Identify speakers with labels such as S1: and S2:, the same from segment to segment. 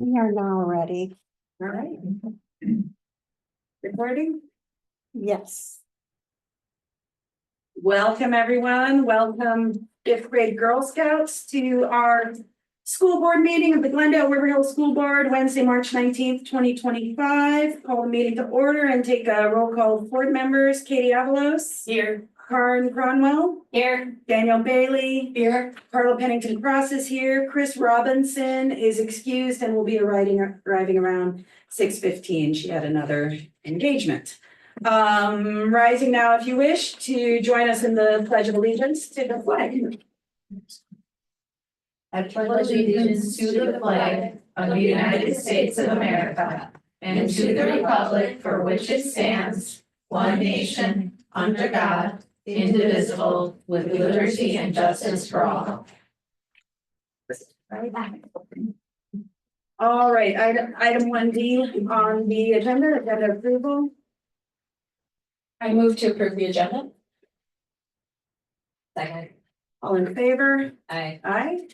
S1: We are now ready.
S2: All right. Recording?
S1: Yes.
S2: Welcome, everyone. Welcome, fifth grade Girl Scouts, to our school board meeting of the Glendale-River Hill School Board, Wednesday, March 19th, 2025. Call the meeting to order and take a roll call of board members. Katie Avalos.
S3: Here.
S2: Karen Cronwell.
S3: Here.
S2: Daniel Bailey.
S3: Here.
S2: Carla Pennington Cross is here. Chris Robinson is excused and will be arriving around 6:15. She had another engagement. Rising now, if you wish, to join us in the Pledge of Allegiance to the flag.
S3: I pledge allegiance to the flag of the United States of America and to the republic for which it stands, one nation, under God, indivisible, with liberty and justice for all.
S2: All right, item 1D on the agenda, approval.
S3: I move to approve the agenda. Second.
S2: All in favor?
S3: Aye.
S2: Aye.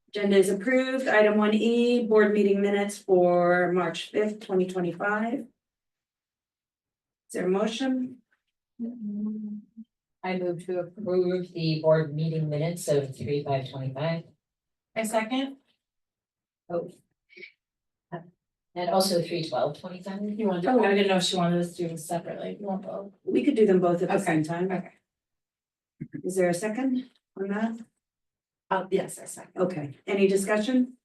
S2: Agenda is approved. Item 1E, board meeting minutes for March 5th, 2025. Is there a motion?
S4: I move to approve the board meeting minutes of 3/5/25.
S3: I second.
S4: Oh. And also 3/12/25.
S3: You want to, I didn't know if she wanted us to do them separately. You want both?
S2: We could do them both at the
S3: Okay,
S2: same time.
S3: okay.
S2: Is there a second on that?
S3: Yes, I second.
S2: Okay, any discussion?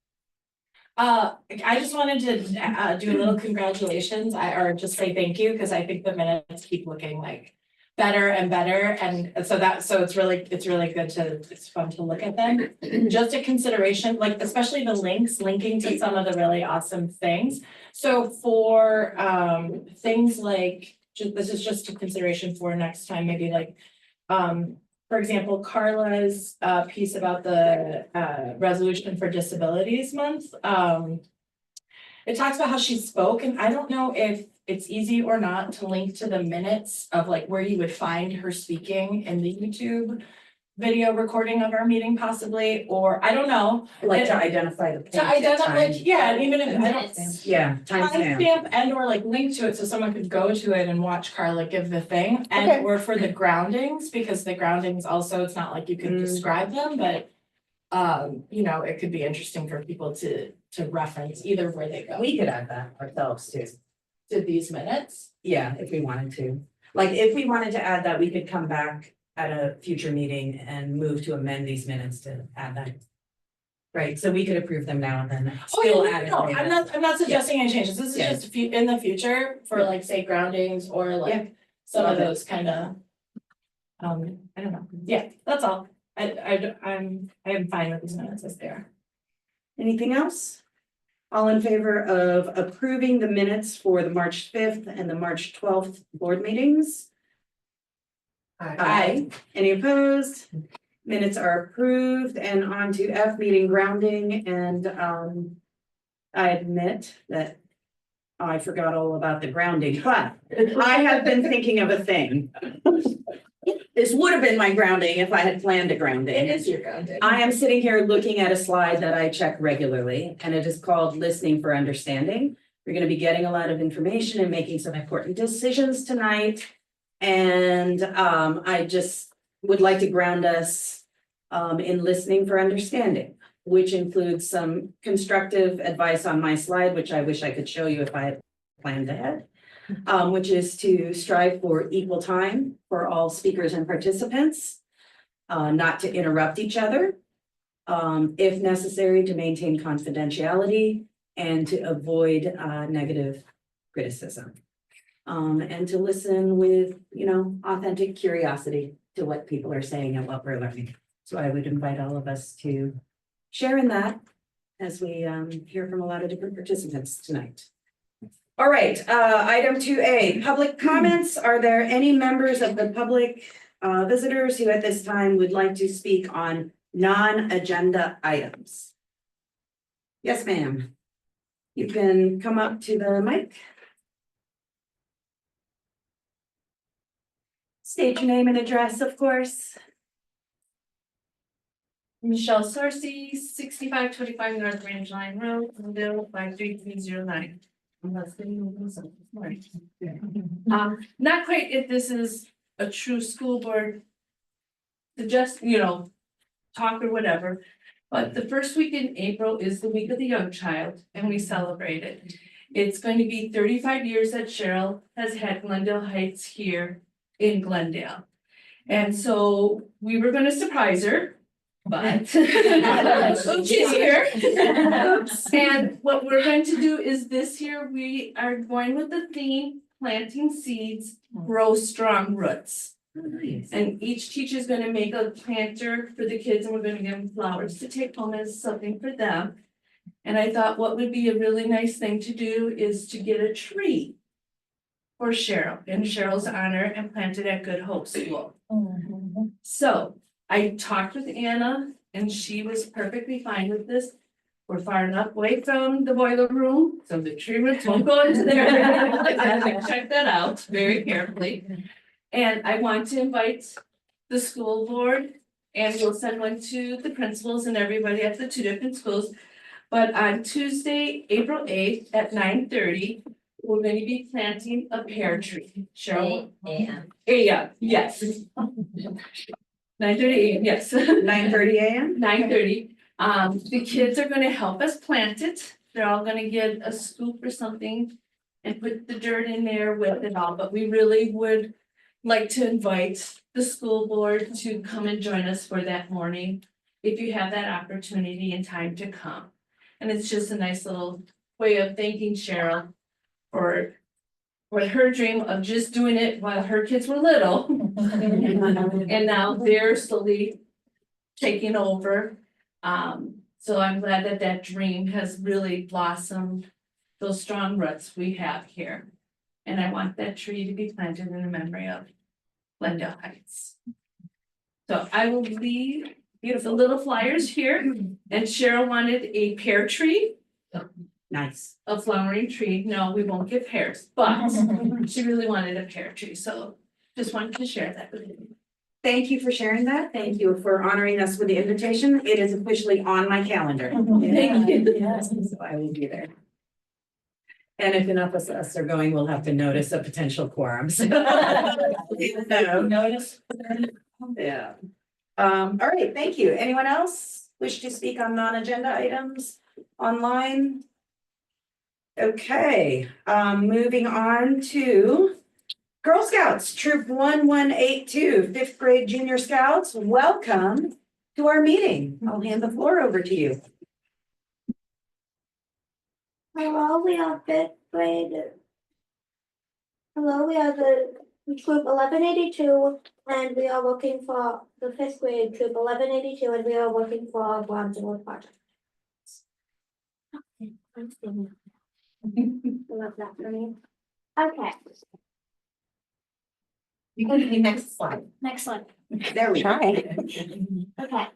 S3: I just wanted to do a little congratulations, or just say thank you, because I think the minutes keep looking like better and better, and so it's really good it's fun to look at them. Just a consideration, like especially the linking to some of the really awesome things. So for things like, this is just a consideration for next time, maybe like for example, Carla's piece about the resolution for Disabilities Month. It talks about how she spoke, and I don't know if it's easy or not to link to the minutes of like where you would find her speaking in the YouTube video recording of our meeting possibly, or I don't know.
S2: Like to identify the.
S3: To identify, like, yeah, and even if I don't.
S2: Yeah, timestamp.
S3: Timestamp and or like link to it so someone could go to it and watch Carla give the thing, and
S2: Okay.
S3: or for the groundings, because the groundings also, it's not like you can describe them, but you know, it could be interesting for people to reference either where they go
S2: We could add that ourselves too.
S3: to these minutes.
S2: Yeah, if we wanted to. Like, if we wanted to add that, we could come back at a future meeting and move to amend these minutes to add that. Right, so we could approve them now and then
S3: Oh,
S2: still
S3: yeah,
S2: add it
S3: no,
S2: later.
S3: I'm not suggesting any changes. This is
S2: Yeah.
S3: just a few in the future for like say groundings or like
S2: Yeah.
S3: some
S2: Love
S3: of
S2: it.
S3: those kind of. I don't know. Yeah, that's all. I'm fine with these minutes as they are.
S2: Anything else? All in favor of approving the minutes for the March 5th and the March 12th board meetings? Aye. Any opposed? Minutes are approved, and on to F, meeting grounding, and I admit that I forgot all about the grounding, but I have been thinking of a thing. This would have been my grounding if I had planned a grounding.
S3: It is your grounding.
S2: I am sitting here looking at a slide that I check regularly, and it is called Listening for Understanding. We're going to be getting a lot of information and making some important decisions tonight. And I just would like to ground us in listening for understanding, which includes some constructive advice on my slide, which I wish I could show you if I had planned ahead. Which is to strive for equal time for all speakers and participants, not to interrupt each other, if necessary, to maintain confidentiality and to avoid negative criticism, and to listen with, authentic curiosity to what people are saying and what we're learning. So I would invite all of us to share in that as we hear from a lot of different participants tonight. All right, item 2A, public comments. Are there any members of the public visitors who at this time would like to speak on non-agenda items? Yes, ma'am. You can come up to the mic. State your name and address, of course.
S5: Michelle Sarcy, 6525 North Range Line Road, Glendale 53309. Not quite if this is a true school board. Suggest, talk or whatever, but the first week in April is the week of the young child and we celebrate it. It's going to be 35 years that Cheryl has had Glendale Heights here in Glendale. And so we were gonna surprise her, but she's here. And what we're going to do is this year, we are going with the theme, planting seeds, grow strong roots. And each teacher is gonna make a planter for the kids and we're gonna give them flowers to take home as something for them. And I thought what would be a really nice thing to do is to get a tree for Cheryl in Cheryl's honor and plant it at Good Hope School. So I talked with Anna and she was perfectly fine with this. We're far enough away from the boiler room, so the tree roots won't go into there. I checked that out very carefully. And I want to invite the school board and we'll send one to the principals and everybody at the two different schools. But on Tuesday, April 8th at 9:30, we're going to be planting a pear tree. Cheryl? AM, yes. 9:30 AM, yes.
S2: 9:30 AM?
S5: 9:30. The kids are gonna help us plant it. They're all gonna get a scoop or something and put the dirt in there with it all, but we really would like to invite the school board to come and join us for that morning, if you have that opportunity and time to come. And it's just a nice little way of thanking Cheryl for her dream of just doing it while her kids were little. And now they're slowly taking over. So I'm glad that that dream has really blossomed those strong roots we have here. And I want that tree to be planted in the memory of Glendale Heights. So I will leave the little flyers here, and Cheryl wanted a pear tree,
S2: Nice.
S5: a flowering tree. No, we won't give pears, but she really wanted a pear tree, so just wanted to share that with you.
S2: Thank you for sharing that. Thank you for honoring us with the invitation. It is officially on my calendar.
S5: Thank you.
S2: So I will be there. And if enough of us are going, we'll have to notice a potential quorum. So- No.
S3: Notice.
S2: Yeah. All right, thank you. Anyone else wish to speak on non-agenda items online? Okay, moving on to Girl Scouts, Troop 1182, 5th grade junior scouts. Welcome to our meeting. I'll hand the floor over to you.
S6: Hello, we are fifth grade. Hello, we are the troop 1182, and we are looking for the fifth grade troop 1182, and we are looking for a bronze award project. Okay, I'm still. I love that for me. Okay,
S4: You can do the next slide.
S6: next one.
S2: There we go.
S6: Okay.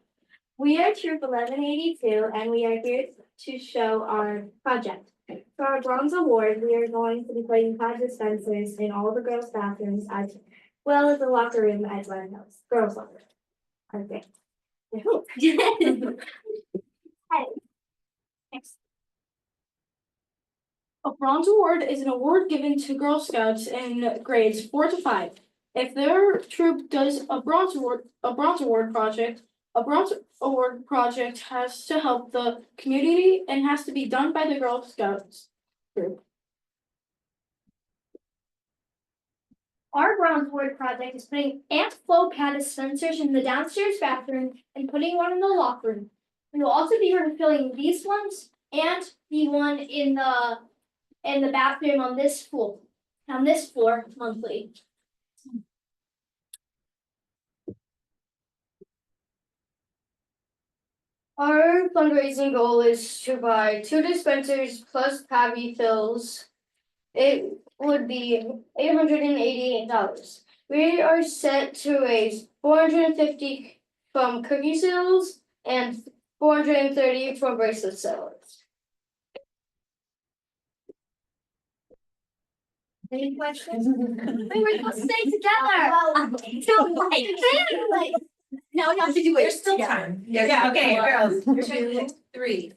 S6: We are troop 1182, and we are here to show our project. For our bronze award, we are going to be putting pod dispensers in all the girls' bathrooms as well as the locker room at Glen Hills, girls' locker room. Okay. I hope. Hey. Next.
S7: A bronze award is an award given to Girl Scouts in grades 4 to 5. If their troop does a bronze award project, a bronze award project has to help the community and has to be done by the Girl Scouts group.
S6: Our bronze award project is putting ant flow pad dispensers in the downstairs bathroom and putting one in the locker room. We will also be refilling these ones and the one in the bathroom on this floor monthly.
S7: Our fundraising goal is to buy 2 dispensers plus pad refills. It would be $888. We are set to raise $450 from cookie sales and $430 from bracelet sales.
S6: Any questions? We were supposed to stay together. No, we have to do it.
S3: There's still
S6: together.
S3: time. Yeah, okay, girls. 2, 3.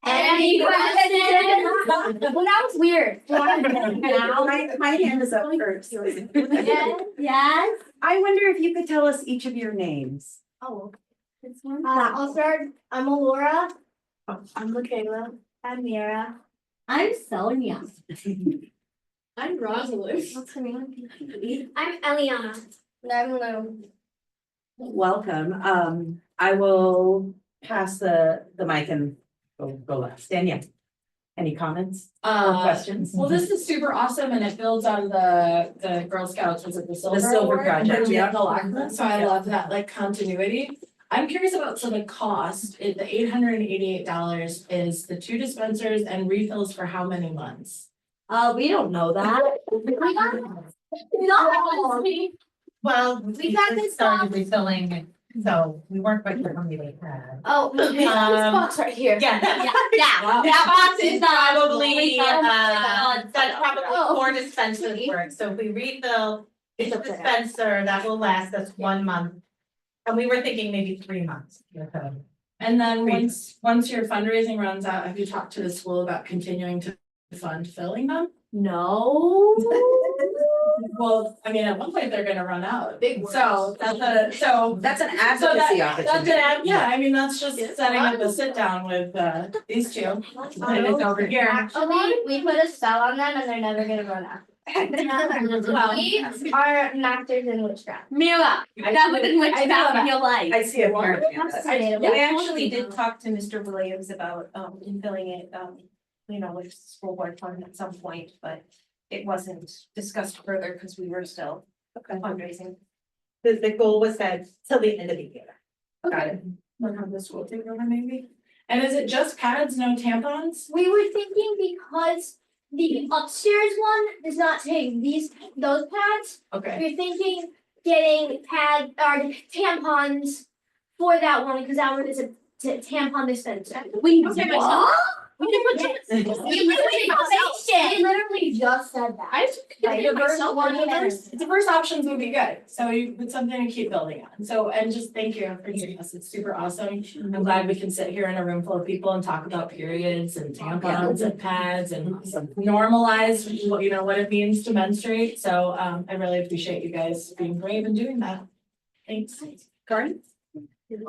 S6: Any questions? Well, that was weird.
S1: Now, my hand is up first.
S6: Yes.
S1: I wonder if you could tell us each of your names.
S6: Oh. I'll start. I'm Alora. I'm Michaela. I'm Mira. I'm Sonia.
S3: I'm Rosalind.
S6: What's her name? I'm Eliana. And I'm Lou.
S2: Welcome. I will pass the mic and go last. Danielle, any comments or questions?
S3: Well, this is super awesome and it builds on the Girl Scouts, was it the Silver?
S2: Silver
S3: Award?
S2: Project,
S3: And
S2: yeah.
S3: the Lachlan, so I love that like continuity. I'm curious about, so the cost, the $888 is the 2 dispensers and refills for how many months?
S6: We don't know that.
S4: Well,
S6: We got this
S4: started refilling, so we weren't quite sure how many they had.
S6: Oh, this box right here.
S4: Yeah.
S6: Yeah.
S4: That box is probably,
S6: We got-
S4: that's probably
S6: Oh.
S4: 4 dispensers worth, so if we refill each dispenser, that will last us 1 month. And we were thinking maybe 3 months.
S3: And then once your fundraising runs out, have you talked to the school about continuing to fund filling them?
S6: No.
S3: Well, I mean, at one point they're gonna run out.
S6: Big words.
S3: So that's an
S2: So that's
S3: opportunity.
S2: opportunity.
S3: Yeah, I mean, that's just setting up a sit down with these two. And it's over here.
S6: Actually, we put a spell on them and they're never gonna run out. We are masters in witchcraft. Mira, that was in witchcraft in your life.
S2: I see a part.
S1: We actually did talk to Mr. Williams about infilling it, with school board fund at some point, but it wasn't discussed further because we were still fundraising.
S4: The goal was set till the end of the year.
S3: Got it. We'll have the school take over maybe. And is it just pads, no tampons?
S6: We were thinking because the upstairs one does not take those pads.
S3: Okay.
S6: We're thinking getting pads or tampons for that one because that one is a tampon dispenser. We
S3: Okay,
S6: what? We literally just said that.
S3: The first options would be good, so it's something to keep building on, so, and just thank you for doing this, it's super awesome. I'm glad we can sit here in a room full of people and talk about periods and tampons and pads and normalize, what it means to menstruate, so, I really appreciate you guys being brave and doing that. Thanks.
S2: Karen?
S4: You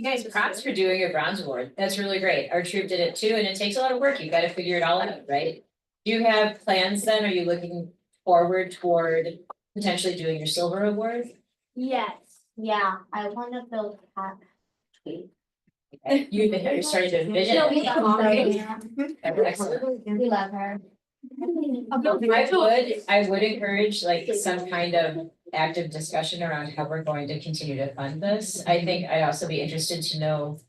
S4: guys, props for doing your bronze award. That's really great. Our troop did it too, and it takes a lot of work. You gotta figure it all out, right? Do you have plans then? Are you looking forward toward potentially doing your silver award?
S6: Yes, yeah, I want to build a hat.
S4: You're starting to envision
S6: No, we
S4: it.
S6: love her.
S4: Excellent.
S6: We love her.
S4: I would encourage like some kind of active discussion around how we're going to continue to fund this. I think I'd also be interested to know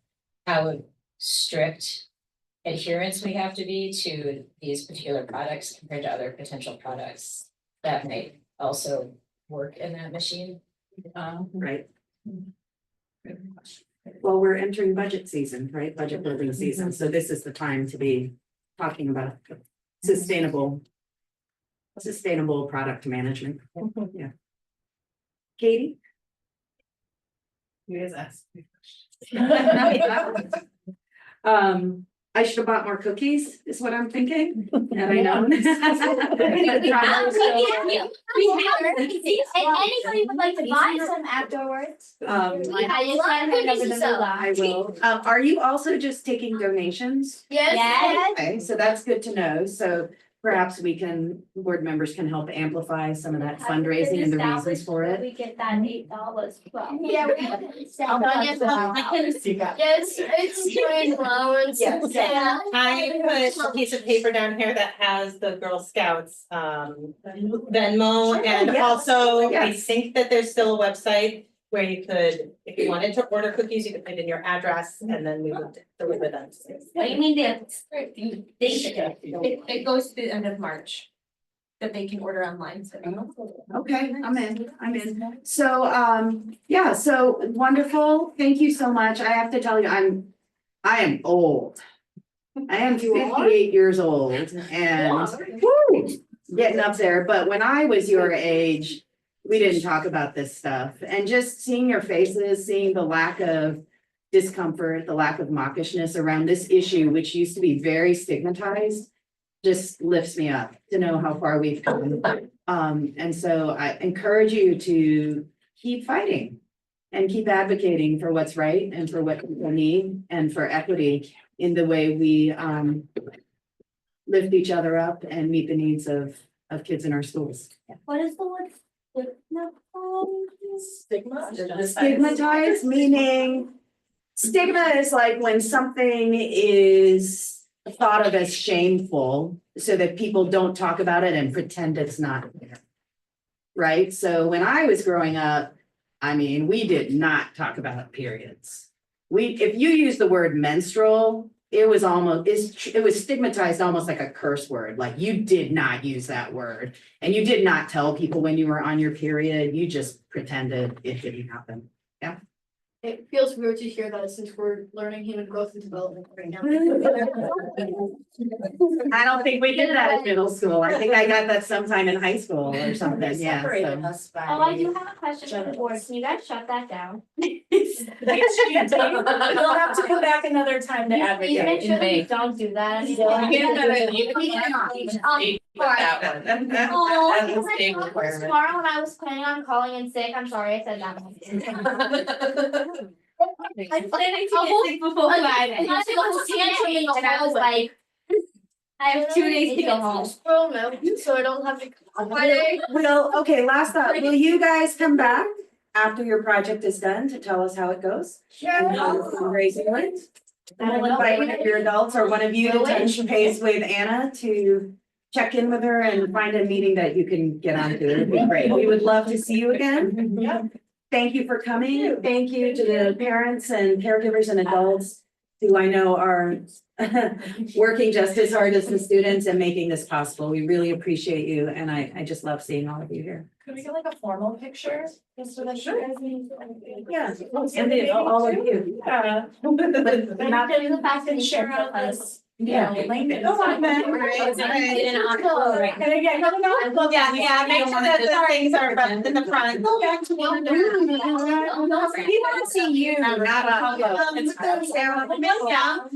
S4: how strict adherence we have to be to these particular products compared to other potential products that might also work in that machine.
S2: Right. Well, we're entering budget season, right? Budget building season, so this is the time to be talking about sustainable product management. Yeah. Katie?
S3: You guys ask.
S2: I should have bought more cookies, is what I'm thinking, and I know.
S6: And anybody would like to buy some afterwards?
S2: I will. Are you also just taking donations?
S6: Yes.
S2: Okay, so that's good to know. So perhaps board members can help amplify some of that fundraising and the reasons for it.
S6: We get that $8 from.
S7: Yeah, we have
S6: Yes, it's going allowance.
S2: Yes.
S6: Yeah.
S8: I put a piece of paper down here that has the Girl Scouts Venmo, and
S2: Yeah.
S8: also I
S2: Yes.
S8: think that there's still a website where you could, if you wanted to order cookies, you could put in your address and then we would deliver them.
S6: What do you mean
S5: It goes to the end of March. That they can order online, so.
S2: Okay, I'm in. So, yeah, so wonderful. Thank you so much. I have to tell you, I am old. I am 58 years old and woo, getting up there. But when I was your age, we didn't talk about this stuff, and just seeing your faces, seeing the lack of discomfort, the lack of mawkishness around this issue, which used to be very stigmatized, just lifts me up to know how far we've come. And so I encourage you to keep fighting and keep advocating for what's right and for what people need and for equity in the way we lift each other up and meet the needs of kids in our schools.
S6: What is the word?
S3: Stigma?
S2: Stigmatized, meaning stigma is like when something is thought of as shameful so that people don't talk about it and pretend it's not there. Right? So when I was growing up, I mean, we did not talk about periods. If you use the word menstrual, it was stigmatized almost like a curse word, like you did not use that word. And you did not tell people when you were on your period, you just pretended it didn't happen.
S7: It feels weird to hear that since we're learning human growth and development right now.
S2: I don't think we did that in middle school. I think I got that sometime in high school or something, yeah.
S3: Separated
S2: So.
S3: us by.
S6: Oh, I do have a question for the board. Can you guys shut that down?
S3: You'll have to come back another time to
S6: Please
S3: advocate
S6: make sure
S3: in May.
S6: that you don't do that.
S3: That one.
S6: Oh,
S3: That's a
S6: because
S3: state
S6: I thought this
S3: requirement.
S6: tomorrow when I was planning on calling in sick. I'm sorry I said that. I'm planning to get sick before Friday. And I was like, I have 2 days to go home.
S7: Oh, no, so I don't have to.
S2: Well, okay, last thought. Will you guys come back after your project is done to tell us how it goes? And how you're fundraising it? And we'll invite one of your adults or one of you to touch base with Anna to check in with her and find a meeting that you can get onto. It'd be great. We would love to see you again.
S3: Yep.
S2: Thank you for coming. Thank you to the parents and caregivers and adults who I know are working just as hard as the students and making this possible. We really appreciate you, and I just love seeing all of you here.
S3: Could we get like a formal picture? Just so that you guys need.
S2: Yeah, and all of you.
S3: Yeah.
S6: Not doing the fast and
S3: Share
S6: share
S3: out
S6: of
S3: this.
S6: us.
S3: Yeah.
S8: Come on, man. Yeah, make sure that the things are in the front. Go back to one. We want to see you, not us. Yeah.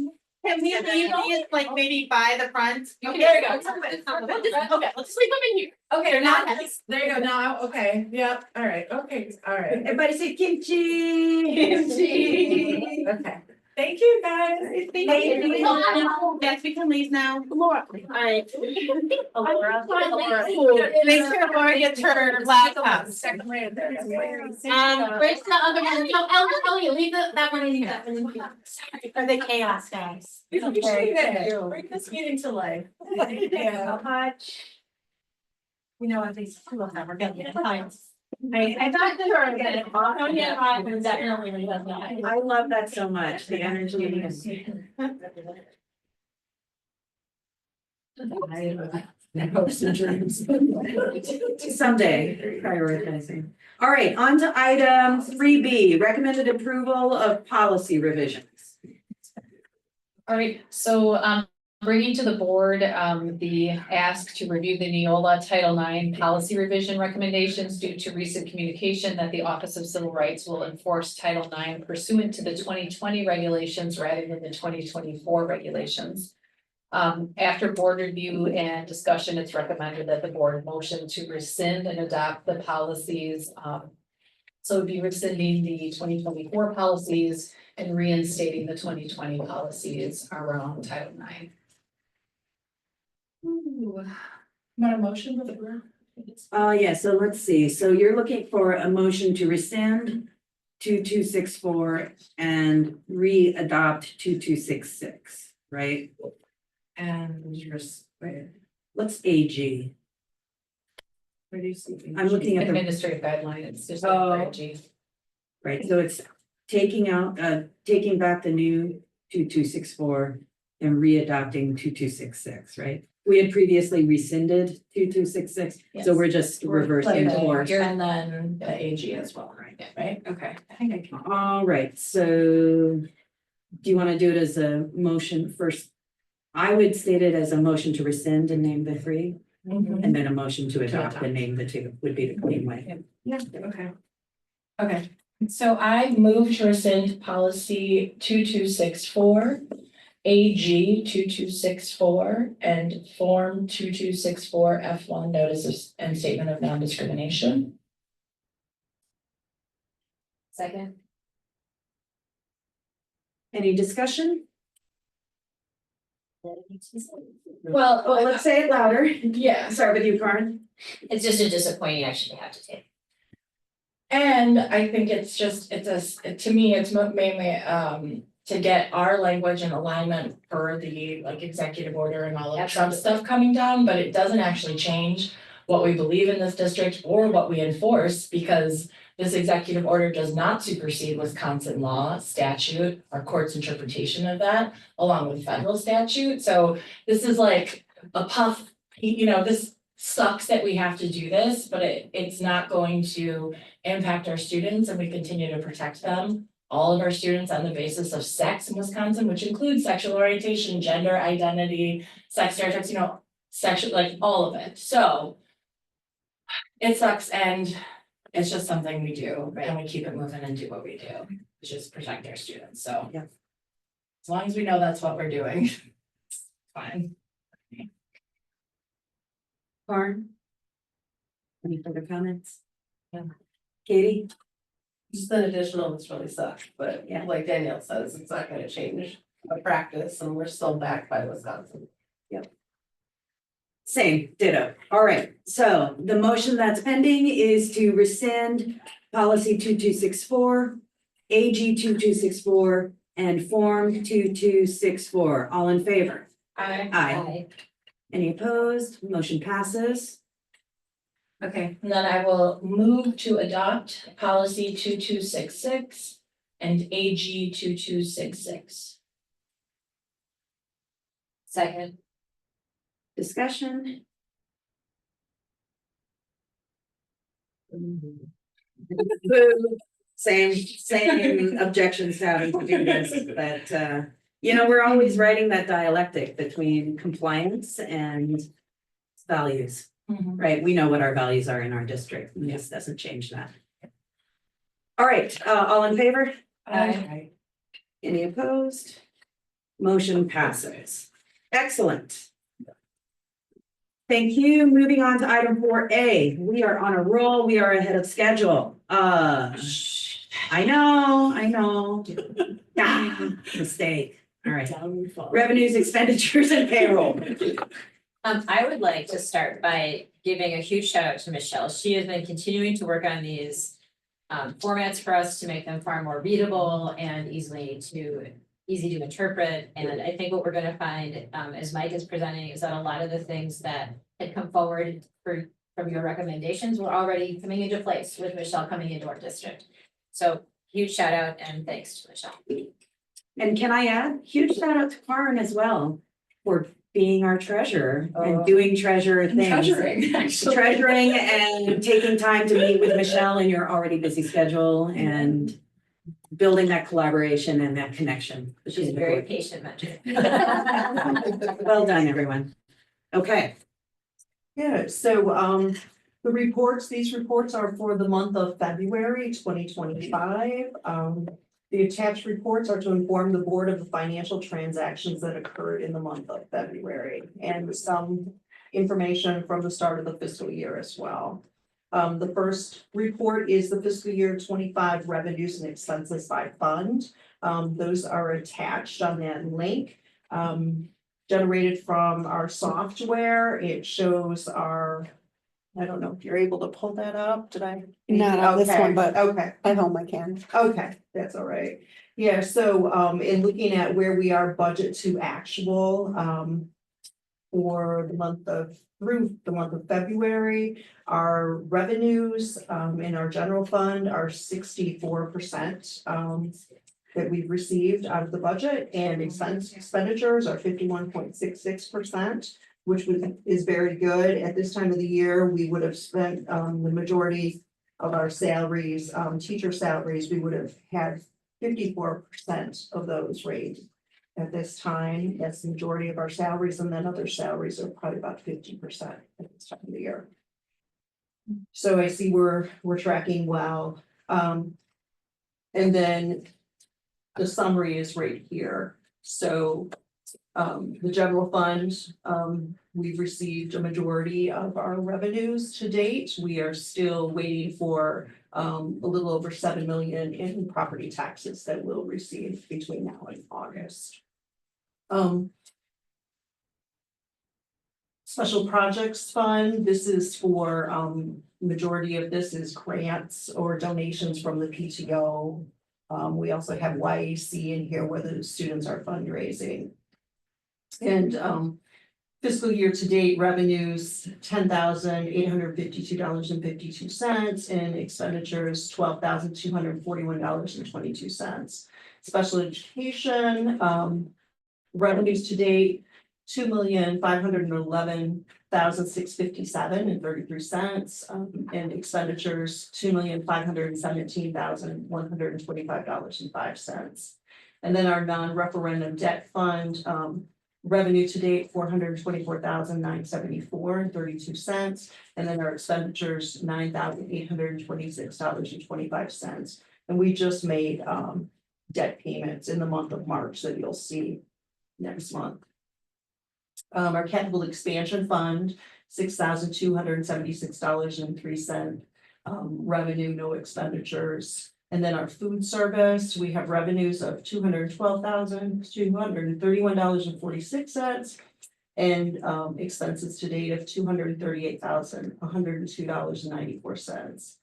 S8: Can we leave these like maybe by the front?
S3: Okay, there you go. Okay, let's leave them in here. Okay, they're not, there you go, now, okay, yep, all right, alright.
S2: Everybody say kimchi.
S3: Kimchi. Okay, thank you guys.
S2: Thank you.
S8: Yes, we can leave now.
S3: Laura.
S8: Alright.
S3: Laura.
S8: Make sure Laura gets her laptop.
S3: Second round there.
S8: Where's
S6: the other one? No, Ellie, leave that one in here.
S8: For the chaos guys.
S3: Bring this meeting to life. Yeah.
S8: Much. You know, at least two of them are getting it. I thought they were gonna. Oh, yeah, I definitely love that.
S2: I love that so much, the energy and. Someday, prioritizing. All right, on to item 3B, recommended approval of policy revisions.
S4: All right, so bringing to the board the ask to review the Neola Title IX policy revision recommendations due to recent communication that the Office of Civil Rights will enforce Title IX pursuant to the 2020 regulations rather than the 2024 regulations. After board review and discussion, it's recommended that the board motion to rescind and adopt the policies. So it'd be rescinding the 2024 policies and reinstating the 2020 policies around Title IX.
S3: Want a motion with the board?
S2: Yeah, so let's see, so you're looking for a motion to rescind 2264 and re-adopt 2266, right?
S3: And just, wait,
S2: What's AG?
S3: where do you see?
S2: I'm looking at the,
S4: Administrative guideline, it's just
S2: Oh.
S4: like IG.
S2: right, so it's taking out, taking back the new 2264 and re-adopting 2266, right? We had previously rescinded 2266, so
S4: Yes.
S2: we're just reversing
S3: Like,
S2: course.
S3: And then the AG as well, right? Okay, I think I can.
S2: All right, so do you want to do it as a motion first? I would state it as a motion to rescind and name the three. And then a motion to adopt and name the two would be the clean way.
S3: Okay. Okay, so I move to rescind policy 2264, AG 2264, and form 2264 F1 notice and statement of non-discrimination.
S4: Second.
S2: Any discussion?
S3: Well,
S2: Well, let's say it louder.
S3: yeah.
S2: Start with you, Karen.
S4: It's just a disappointing action to have to take.
S3: And I think it's just, to me, it's mainly to get our language in alignment for the like executive order and all of Trump stuff coming down, but it doesn't actually change what we believe in this district or what we enforce, because this executive order does not supersede Wisconsin law, statute, or court's interpretation of that, along with federal statute. So this is like a puff, this sucks that we have to do this, but it's not going to impact our students, and we continue to protect them. All of our students on the basis of sex in Wisconsin, which includes sexual orientation, gender identity, sex stereotypes, sexual, like all of it. So it sucks, and it's just something we do, and we keep it moving and do what we do, which is protect our students. So
S2: Yeah.
S3: as long as we know that's what we're doing, it's fine.
S2: Karen? Any further comments?
S5: No.
S2: Katie?
S5: Just an additional, this really sucks, but
S2: Yeah.
S5: like Danielle says, it's not gonna change the practice and we're still backed by Wisconsin.
S2: Same, ditto. All right, so the motion that's pending is to rescind policy 2264, AG 2264, and form 2264. All in favor? Aye. Any opposed? Motion passes.
S3: Okay, and then I will move to adopt policy 2266 and AG 2266.
S4: Second.
S2: Discussion? Same objections to having to do this, but we're always writing that dialectic between compliance and values, right? We know what our values are in our district, and this doesn't change that. All right, all in favor?
S3: Aye.
S2: Any opposed? Motion passes. Excellent. Thank you. Moving on to item 4A. We are on a roll. We are ahead of schedule. I know. Mistake. All right. Revenues, expenditures, and payroll.
S4: I would like to start by giving a huge shout out to Michelle. She has been continuing to work on these formats for us to make them far more readable and easy to interpret. And I think what we're gonna find, as Mike is presenting, is that a lot of the things that had come forward from your recommendations were already coming into place with Michelle coming into our district. So huge shout out and thanks to Michelle.
S2: And can I add, huge shout out to Karen as well for being our treasurer and doing treasurer things.
S3: Treasuring, actually.
S2: Treasuring and taking time to meet with Michelle in your already busy schedule and building that collaboration and that connection.
S4: She's a very patient mentor.
S2: Well done, everyone. Okay,
S9: Yeah, so these reports are for the month of February 2025. The attached reports are to inform the board of the financial transactions that occurred in the month of February and some information from the start of the fiscal year as well. The first report is the fiscal year 25 revenues and expenses by fund. Those are attached on that link. Generated from our software. It shows our, I don't know if you're able to pull that up. Did I?
S8: Not on this one, but
S9: Okay.
S8: at home I can.
S9: Okay, that's all right. Yeah, so in looking at where we are budget to actual for the month of through the month of February, our revenues in our general fund are 64% that we've received out of the budget, and expenditures are 51.66%, which is very good. At this time of the year, we would have spent the majority of our salaries, teacher salaries, we would have had 54% of those raised at this time. That's the majority of our salaries, and then other salaries are probably about 50% at this time of the year. So I see we're tracking well. And then the summary is right here. So the general fund, we've received a majority of our revenues to date. We are still waiting for a little over 7 million in property taxes that we'll receive between now and August. Special projects fund, this is for, majority of this is grants or donations from the PTO. We also have YAC in here where the students are fundraising. And fiscal year to date revenues, $10,852.52, and expenditures, $12,241.22. Special education, revenues to date, $2,511,657.33, and expenditures, $2,517,125.05. And then our non-referendum debt fund, revenue to date, $424,974.32, and then our expenditures, $9,826.25. And we just made debt payments in the month of March that you'll see next month. Our capital expansion fund, $6,276.03, revenue, no expenditures. And then our food service, we have revenues of $212,231.46, and expenses to date of $238,102.94.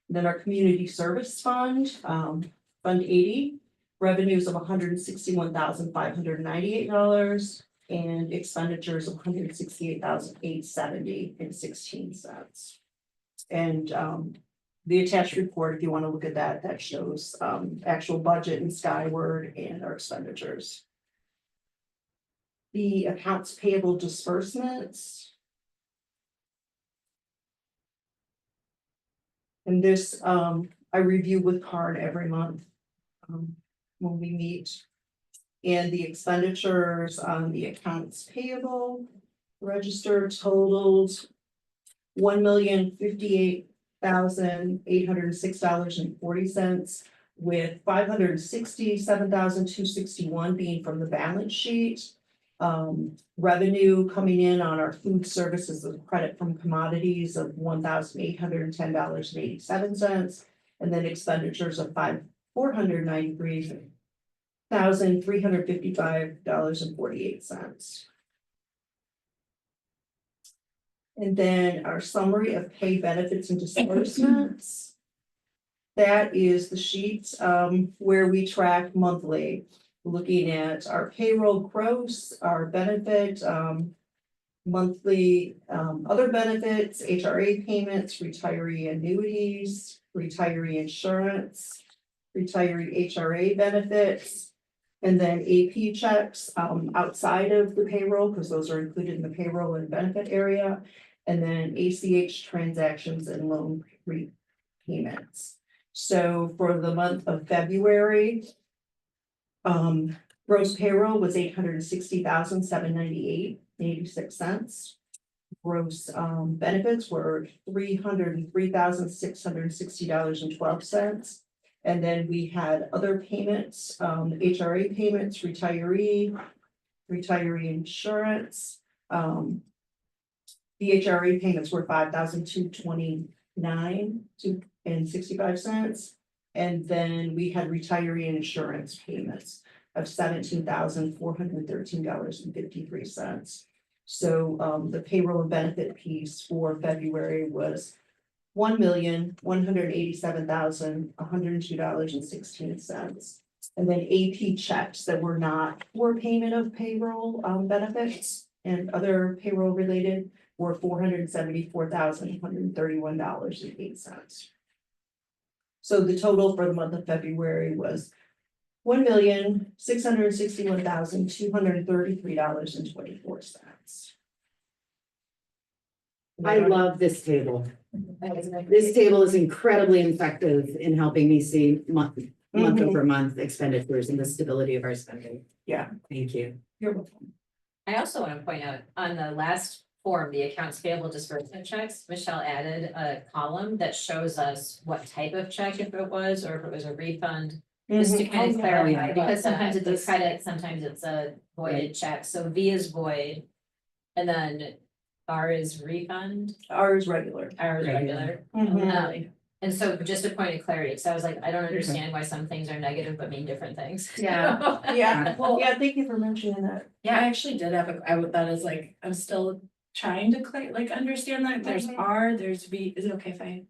S9: Then our community service fund, Fund 80, revenues of $161,598, and expenditures of $168,870.16. And the attached report, if you want to look at that, that shows actual budget and Skyward and our expenditures. The accounts payable disbursements. And this I review with Card every month when we meet. And the expenditures on the accounts payable register totaled $1,058,806.40, with $567,261 being from the balance sheet. Revenue coming in on our food services of credit from commodities of $1,810.87, and then expenditures of $493,355.48. And then our summary of pay, benefits, and disbursements. That is the sheet where we track monthly, looking at our payroll gross, our benefit, monthly other benefits, HRA payments, retiree annuities, retiree insurance, retiree HRA benefits, and then AP checks outside of the payroll, because those are included in the payroll and benefit area, and then ACH transactions and loan repayments. So for the month of February, gross payroll was $860,798.86. Gross benefits were $303,660.12. And then we had other payments, HRA payments, retiree insurance. The HRA payments were $5,229.65. And then we had retiree insurance payments of $17,413.53. So the payroll and benefit piece for February was $1,187,102.16. And then AP checks that were not for payment of payroll benefits and other payroll related were $474,131.08. So the total for the month of February was $1,661,233.24.
S2: I love this table. This table is incredibly effective in helping me see month
S9: Mhm.
S2: over month expenditures and the stability of our spending.
S9: Yeah.
S2: Thank you.
S9: You're welcome.
S4: I also want to point out on the last form, the accounts payable disbursement checks, Michelle added a column that shows us what type of check, if it was, or if it was a refund. Just to kind of clarify, because sometimes it's a credit, sometimes it's a voided check, so V is void. And then R is refund,
S9: Ours is regular.
S4: R is
S2: Regular.
S4: regular.
S9: Mhm.
S4: And so just a point of clarity, because I was like, I don't understand why some things are negative but mean different things.
S3: Yeah.
S9: Yeah,
S3: Well,
S9: yeah, thank you for mentioning that.
S3: Yeah, I actually did have I would, that is like, I'm still trying to understand that, there's
S9: Mhm.
S3: R, there's V, is it okay if I?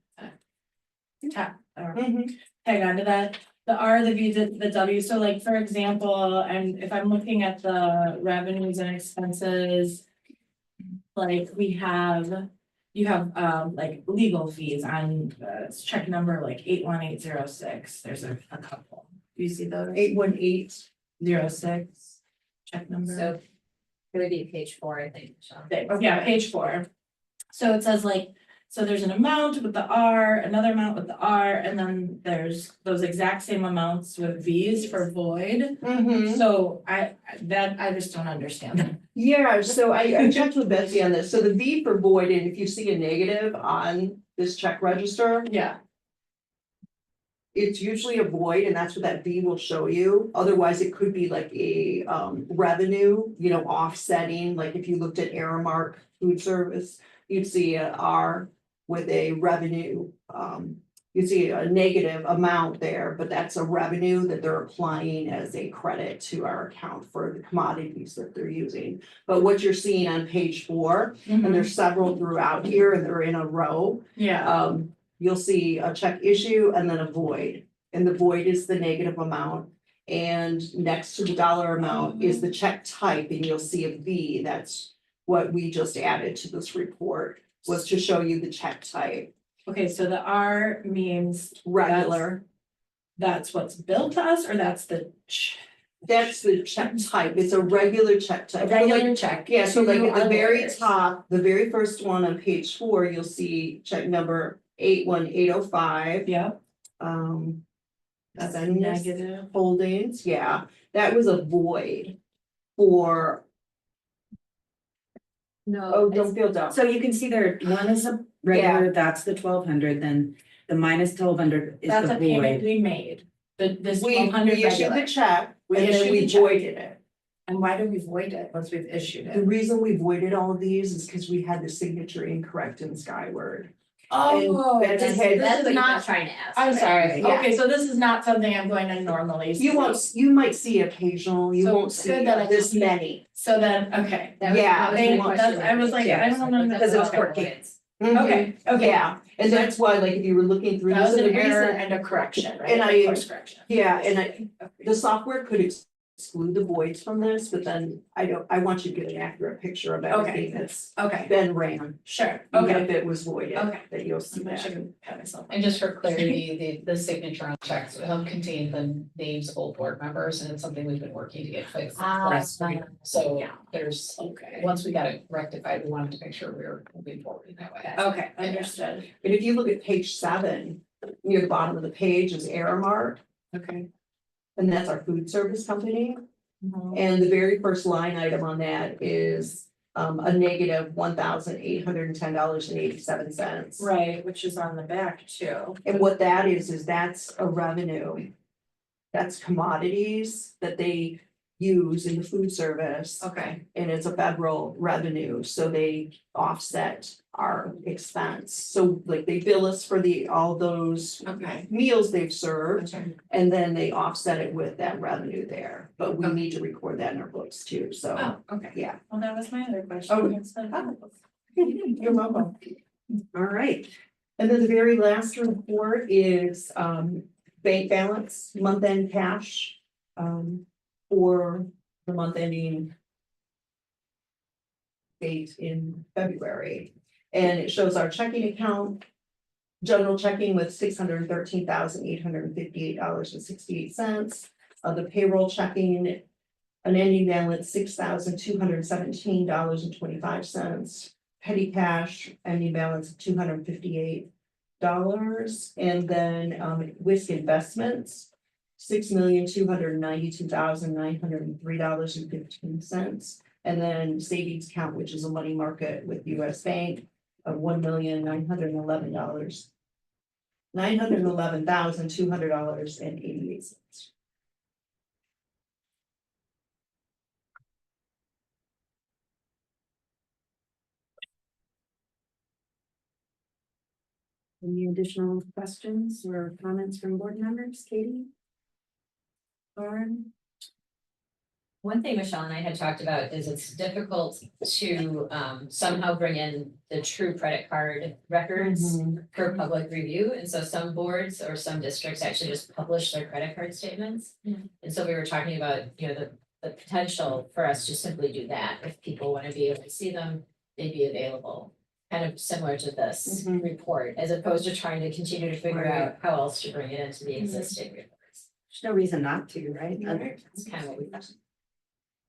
S3: Tap, or
S9: Mhm.
S3: tag onto that, the R, the V, the W, so like, for example, and if I'm looking at the revenues and expenses. Like we have, you have like legal fees on check number like 81806, there's a couple, do you see those?
S9: 818.
S3: 06, check number.
S4: So it would be page 4, I think, Michelle.
S3: Yeah, page 4. So it says like, so there's an amount with the R, another amount with the R, and then there's those exact same amounts with Vs for void.
S9: Mhm.
S3: So I just don't understand that.
S9: Yeah, so I checked with Betsy on this, so the V for void, and if you see a negative on this check register,
S3: Yeah,
S9: it's usually a void, and that's what that V will show you. Otherwise, it could be like a revenue, offsetting, like if you looked at Aramark Food Service, you'd see a R with a revenue, you'd see a negative amount there, but that's a revenue that they're applying as a credit to our account for the commodities that they're using. But what you're seeing on page 4, and there's several throughout here, and they're in a row.
S3: yeah,
S9: You'll see a check issue and then a void, and the void is the negative amount. And next to the dollar amount is the check type, and you'll see a V, that's what we just added to this report, was to show you the check type,
S3: okay, so the R means
S9: regular.
S3: that's what's billed to us, or that's the
S9: That's the check type, it's a regular check type.
S3: a regular check?
S9: Yeah, so like
S3: to
S9: at the
S3: our
S9: very
S3: lawyers.
S9: top, the very first one on page 4, you'll see check number 81805.
S3: Yeah,
S9: That's
S3: that's
S9: a
S3: negative.
S9: holdings, yeah, that was a void for,
S4: No.
S9: don't feel dumb.
S2: So you can see there, one is a regular, that's the 1,200, then the minus 1,200 is
S3: That's
S2: the
S3: a payment
S2: void.
S3: we made, this
S9: We
S3: 1,200
S9: issued
S3: regular.
S9: the check,
S3: We
S9: and then
S3: issued
S9: we
S3: the check.
S9: voided it.
S3: And why do we void it once we've issued
S9: The
S3: it?
S9: reason we voided all of these is because we had the signature incorrect in Skyward.
S3: Oh,
S9: Betsy
S3: this
S9: had-
S3: this is not,
S4: trying to ask.
S3: I'm sorry,
S9: Yeah.
S3: okay, so this is not something I'm going to normally see.
S9: You might see occasional, you
S3: So
S9: won't
S3: good
S9: see
S3: that I
S9: this
S3: see-
S9: many.
S3: So then, okay.
S9: Yeah,
S3: Thank-
S9: my
S3: that's- I was like, I don't know.
S2: Because it's
S3: okay.
S2: quirky.
S3: Okay, okay.
S9: Yeah, and that's why, like, if you were looking through
S3: That
S9: this,
S3: was
S9: and
S3: an
S9: the
S3: error
S9: reason,
S3: and a correction, right?
S9: and
S3: Like
S9: I-
S3: course correction.
S9: yeah, and the software could exclude the voids from this, but then I want you to get an accurate picture of everything that's
S3: Okay,
S9: been ran.
S3: sure,
S9: Even
S3: okay.
S9: if it was voided,
S3: Okay.
S9: that you'll see
S3: I
S9: that.
S3: should pat myself.
S10: And just for clarity, the signature on checks will contain the names of old board members, and it's something we've been working to get fixed. last week. So there's,
S3: Okay.
S10: once we got it rectified, we wanted to make sure we were moving forward in that way.
S3: Okay, understood.
S9: But if you look at page 7, near the bottom of the page is Aramark,
S3: Okay.
S9: and that's our food service company.
S3: Mm-hmm.
S9: And the very first line item on that is a negative $1,810.87.
S3: Right, which is on the back too.
S9: And what that is that's a revenue. That's commodities that they use in the food service.
S3: Okay,
S9: And it's a federal revenue, so they offset our expense. So like they bill us for all those
S3: okay.
S9: meals they've served,
S3: Okay.
S9: and then they offset it with that revenue there. But we
S3: Okay.
S9: need to record that in our books too, so,
S3: Oh, okay.
S9: yeah.
S3: Well, that was my other question.
S9: Oh. You're welcome.
S2: All right,
S9: And then the very last report is bank balance, month-end cash for the month ending date in February. And it shows our checking account, general checking with $613,858.68. The payroll checking, an ending balance $6,217.25. Petty cash, ending balance of $258. And then Whisk investments, $6,292,903.15. And then savings account, which is a money market with US Bank of $1,911. $911,200.88.
S2: Any additional questions or comments from board members? Katie? Lauren?
S4: One thing Michelle and I had talked about is it's difficult to somehow bring in the true credit card records for public review. And so some boards or some districts actually just publish their credit card statements. And so we were talking about, you know, the potential for us to simply do that. If people want to be able to see them, they'd be available. Kind of similar to this report, as opposed to trying to continue to figure out how else to bring it into the existing reports.
S2: There's no reason not to, right?
S4: That's kind of what we thought.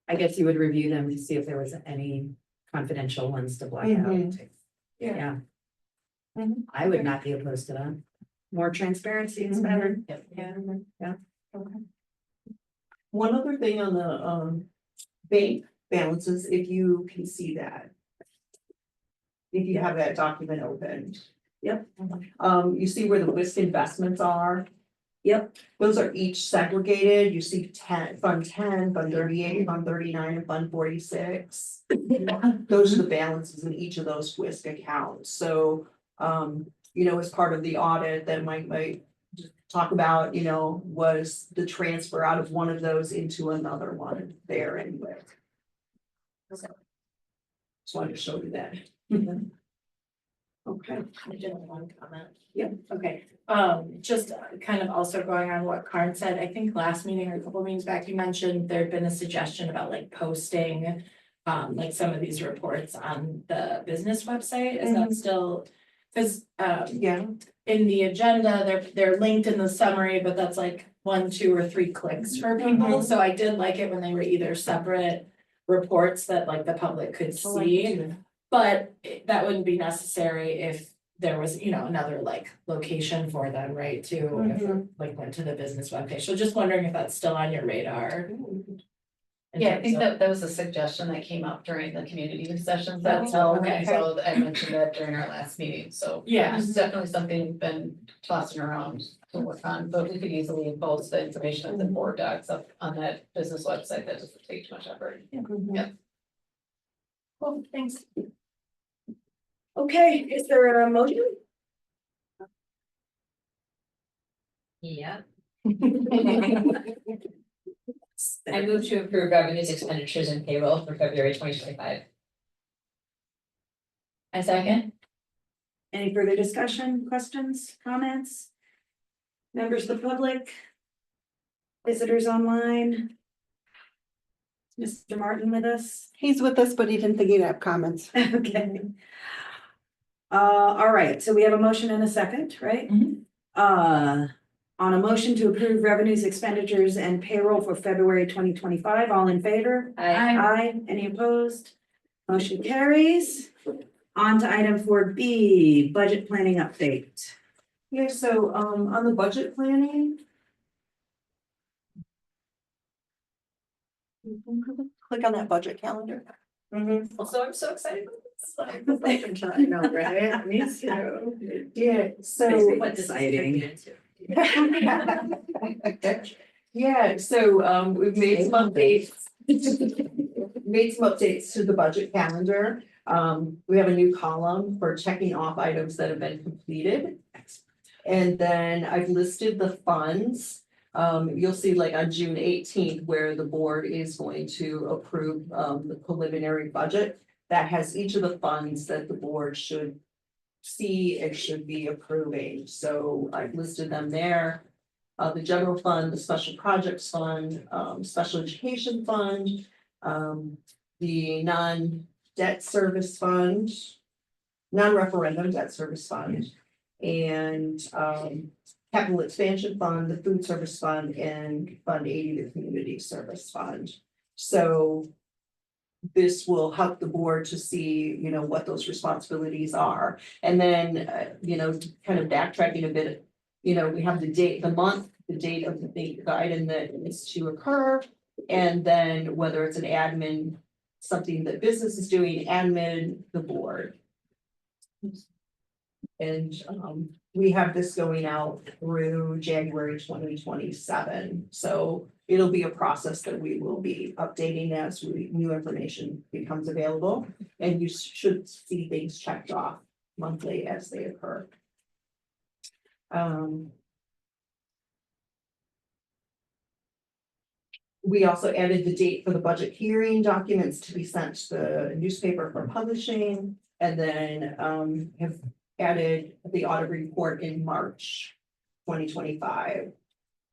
S2: I guess you would review them to see if there was any confidential ones to black out. Yeah. I would not be opposed to that. More transparency is better.
S9: Yeah. Okay. One other thing on the bank balances, if you can see that. If you have that document open. Yep. You see where the WISC investments are. Yep, those are each segregated. You see Fund 10, Fund 38, Fund 39, and Fund 46. Those are the balances in each of those WISC accounts. So, you know, as part of the audit that Mike might talk about, you know, was the transfer out of one of those into another one there anyway. So, just wanted to show you that. Okay.
S3: I did have one comment.
S9: Yep.
S3: Okay, just kind of also going on what Karen said, I think last meeting or a couple meetings back, you mentioned there'd been a suggestion about like posting. Like some of these reports on the business website, is that still? Cause
S9: Yeah.
S3: in the agenda, they're linked in the summary, but that's like 1, 2, or 3 clicks for people, so I did like it when they were either separate. Reports that like the public could see, but that wouldn't be necessary if there was, you know, another like location for them, right, to if it, like went to the business webpage. So just wondering if that's still on your radar. in
S10: Yeah, I
S3: terms
S10: think
S3: of-
S10: that was a suggestion that came up during the community sessions that we
S3: Oh,
S10: held,
S3: okay.
S10: so I mentioned that during our last meeting, so.
S3: Yeah.
S10: It's definitely something we've been tossing around to work on, but we could easily post the information of the board docs up on that business website, that doesn't take too much effort. Yeah.
S3: Cool, thanks.
S2: Okay, is there a motion?
S4: Yeah, I move to approve revenues, expenditures, and payroll for February 2025.
S3: I second.
S2: Any further discussion, questions, comments? Members of the public? Visitors online? Is Mr. Martin with us?
S11: He's with us, but he didn't think he'd have comments.
S2: Okay. All right, so we have a motion and a second, right? On a motion to approve revenues, expenditures, and payroll for February 2025, all in favor? Aye. Any opposed? Motion carries. On to item 4B, budget planning update.
S9: Yeah, so on the budget planning.
S11: Click on that budget calendar.
S4: Also, I'm so excited.
S11: I know, right? Me too.
S9: Yeah, so.
S4: What this is
S2: Exciting.
S4: turning into.
S9: Yeah, so we've made some updates. Made some updates to the budget calendar. We have a new column for checking off items that have been completed. And then I've listed the funds. You'll see like on June 18th, where the board is going to approve the preliminary budget. That has each of the funds that the board should see and should be approving. So I've listed them there. The general fund, the special projects fund, special education fund, the non-debt service fund, non-referendum debt service fund, and capital expansion fund, the food service fund, and Fund 80, the community service fund. So this will help the board to see, you know, what those responsibilities are. And then, you know, kind of backtracking a bit, you know, we have the date, the month the date of the item that is to occur. And then whether it's an admin, something that business is doing, admin, the board. And we have this going out through January 2027. So it'll be a process that we will be updating as new information becomes available. And you should see things checked off monthly as they occur. We also added the date for the budget hearing documents to be sent to the newspaper for publishing. And then have added the audit report in March 2025.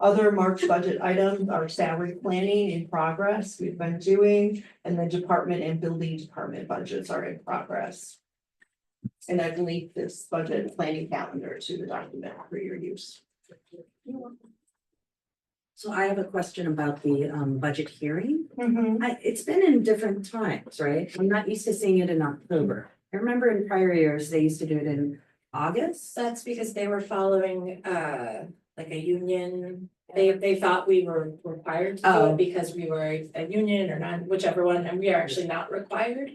S9: Other March budget items are salary planning in progress we've been doing, and the department and building department budgets are in progress. And I've linked this budget planning calendar to the document for your use.
S2: So I have a question about the budget hearing.
S9: Mm-hmm.
S2: It's been in different times, right? I'm not used to seeing it in October. I remember in prior years, they used to do it in August.
S3: That's because they were following like a union. They thought we were required to do
S2: Oh.
S3: it because we were a union or not, whichever one, and we are actually not required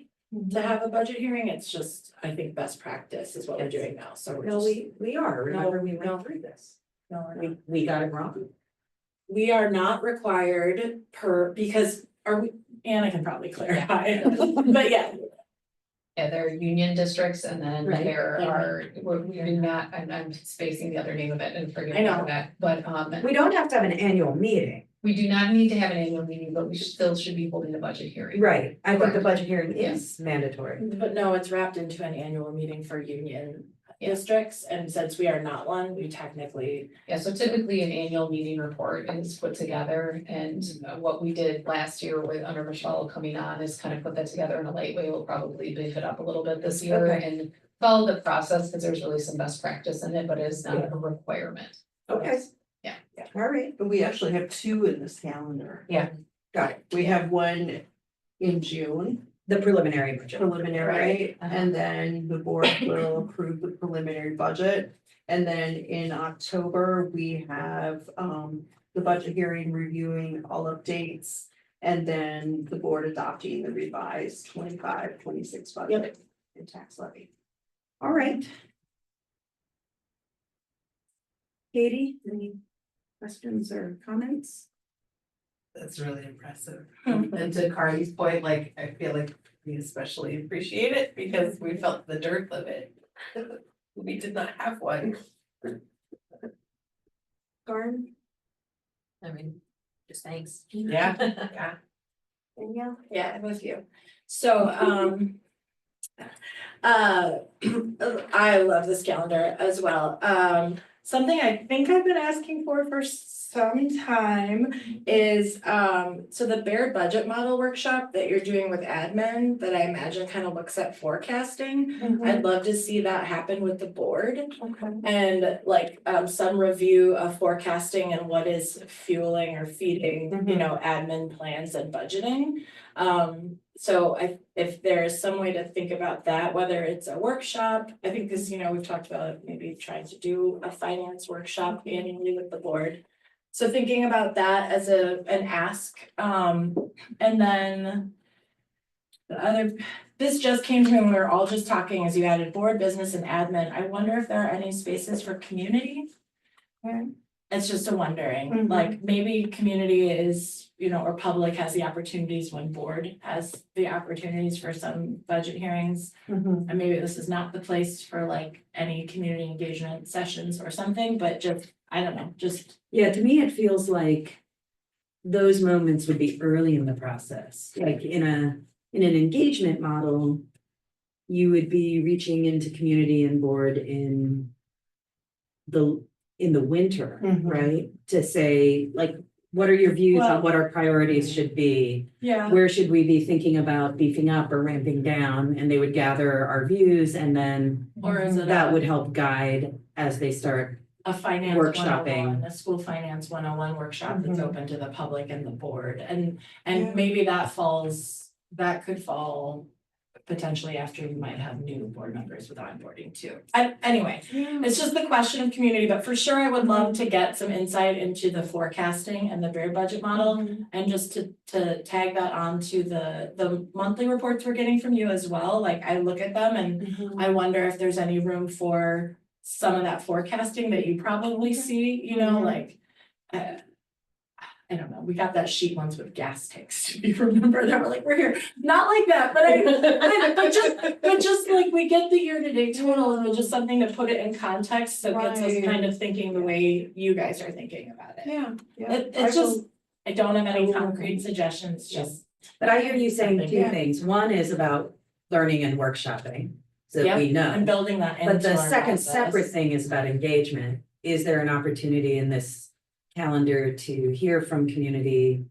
S3: to have a budget hearing. It's just, I think, best practice is what we're doing now, so we're
S2: No,
S3: just.
S2: we are. Remember, we
S3: no.
S2: went through this.
S3: No, we're not.
S2: We got it wrong.
S3: We are not required because are we, Anna can probably clarify, but yeah.
S10: Yeah, there are union districts and then
S2: Right.
S10: there are, we're not, I'm spacing the other name of it and
S3: I
S10: forgetting
S3: know.
S10: that, but
S2: We don't have to have an annual meeting.
S10: we do not need to have an annual meeting, but we still should be holding a budget hearing.
S2: Right. I think the
S10: Correct.
S2: budget hearing is mandatory.
S3: But no, it's wrapped into an annual meeting for union districts, and since we are not one, we technically.
S10: Yeah, so typically an annual meeting report is put together and what we did last year with under Michelle coming on is kind of put that together in a light way. We'll probably beef it up a little bit this year
S2: Okay.
S10: and follow the process because there's really some best practice in it, but it's not a requirement.
S2: Okay.
S10: Yeah.
S2: All right.
S9: And we actually have two in this calendar.
S10: Yeah.
S2: Got it.
S9: We have one in June,
S2: The preliminary budget.
S9: preliminary,
S10: Uh-huh.
S9: and then the board will approve the preliminary budget. And then in October, we have the budget hearing reviewing all updates. And then the board adopting the revised 25-26 budget and tax levy.
S2: All right. Katie, any questions or comments?
S12: That's really impressive. And to Carly's point, like, I feel like we especially appreciate it because we felt the dearth of it. We did not have one.
S2: Garn?
S4: I mean, just thanks.
S12: Yeah, yeah.
S2: Danielle?
S3: Yeah, I'm with you. So, I love this calendar as well. Something I think I've been asking for some time is, so the Baird budget model workshop that you're doing with admin that I imagine kind of looks at forecasting. I'd love to see that happen with the board.
S9: Okay.
S3: And like some review of forecasting and what is fueling or feeding, you know, admin plans and budgeting. So if there's some way to think about that, whether it's a workshop, I think this, you know, we've talked about maybe trying to do a finance workshop annually with the board. So thinking about that as an ask, and then the other, this just came to me when we were all just talking as you added board, business and admin. I wonder if there are any spaces for community. It's just a wondering, like maybe community is, you know, or public has the opportunities when board has the opportunities for some budget hearings. And maybe this is not the place for like any community engagement sessions or something, but just, I don't know, just.
S2: Yeah, to me, it feels like those moments would be early in the process, like in an engagement model. You would be reaching into community and board in the winter, right? To say, like, what are your views on what our priorities should be?
S3: Yeah.
S2: Where should we be thinking about beefing up or ramping down? And they would gather our views and then
S3: Or is it
S2: that would help guide as they start.
S3: a finance
S2: Workshopping.
S3: 101, a school finance 101 workshop that's open to the public and the board, and
S9: Yeah.
S3: maybe that could fall potentially after you might have new board members with onboarding too. Anyway, it's just the question of community, but for sure I would love to get some insight into the forecasting and the beer budget model. And just to tag that on to the monthly reports we're getting from you as well, like I look at them and I wonder if there's any room for some of that forecasting that you probably see, you know, like. I don't know, we got that sheet once with gas tanks, if you remember, that we're like, we're here, not like that, but just like we get the year-to-date total, and just something to put it in context, so it gets us kind of thinking the way you guys are thinking about it.
S9: Yeah.
S3: It's just, I don't have any concrete suggestions, just.
S2: But I hear you saying two
S9: Yeah.
S2: things. One is about learning and workshopping, so that we know.
S3: And building that into
S2: But the
S3: our
S2: second
S3: process.
S2: separate thing is about engagement. Is there an opportunity in this calendar to hear from community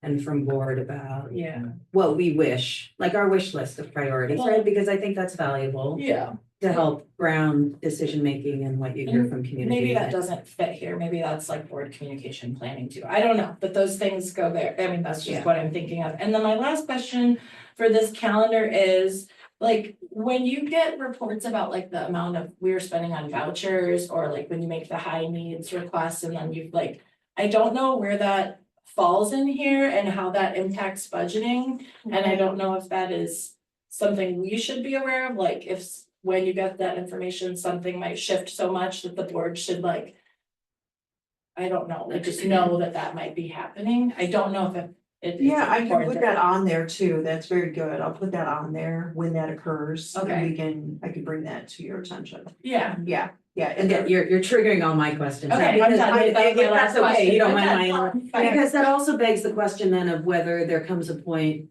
S2: and from board about
S3: Yeah,
S2: what we wish, like our wish list of priorities, right? Because I think that's valuable
S3: yeah,
S2: to help ground decision-making and what you hear from community.
S3: maybe that doesn't fit here, maybe that's like board communication planning too, I don't know, but those things go there, I mean, that's just
S2: Yeah.
S3: what I'm thinking of. And then my last question for this calendar is, like, when you get reports about like the amount of we're spending on vouchers, or like when you make the high needs requests, and then you've like, I don't know where that falls in here and how that impacts budgeting, and I don't know if that is something we should be aware of, like if when you get that information, something might shift so much that the board should like, I don't know, like just know that that might be happening, I don't know if it's
S9: Yeah, I can
S3: important
S9: put that on there too. That's very good. I'll put that on there when that occurs. and
S3: Okay.
S9: I can bring that to your attention.
S3: Yeah,
S9: Yeah,
S2: And
S9: and
S2: you're triggering all my questions.
S3: Okay,
S2: Because
S3: I'm done.
S2: I-
S3: That was my
S2: if
S3: last
S2: that's okay, you don't
S3: question.
S2: mind
S3: I'm
S2: my,
S3: done. Fine.
S2: because that also begs the question then of whether there comes a point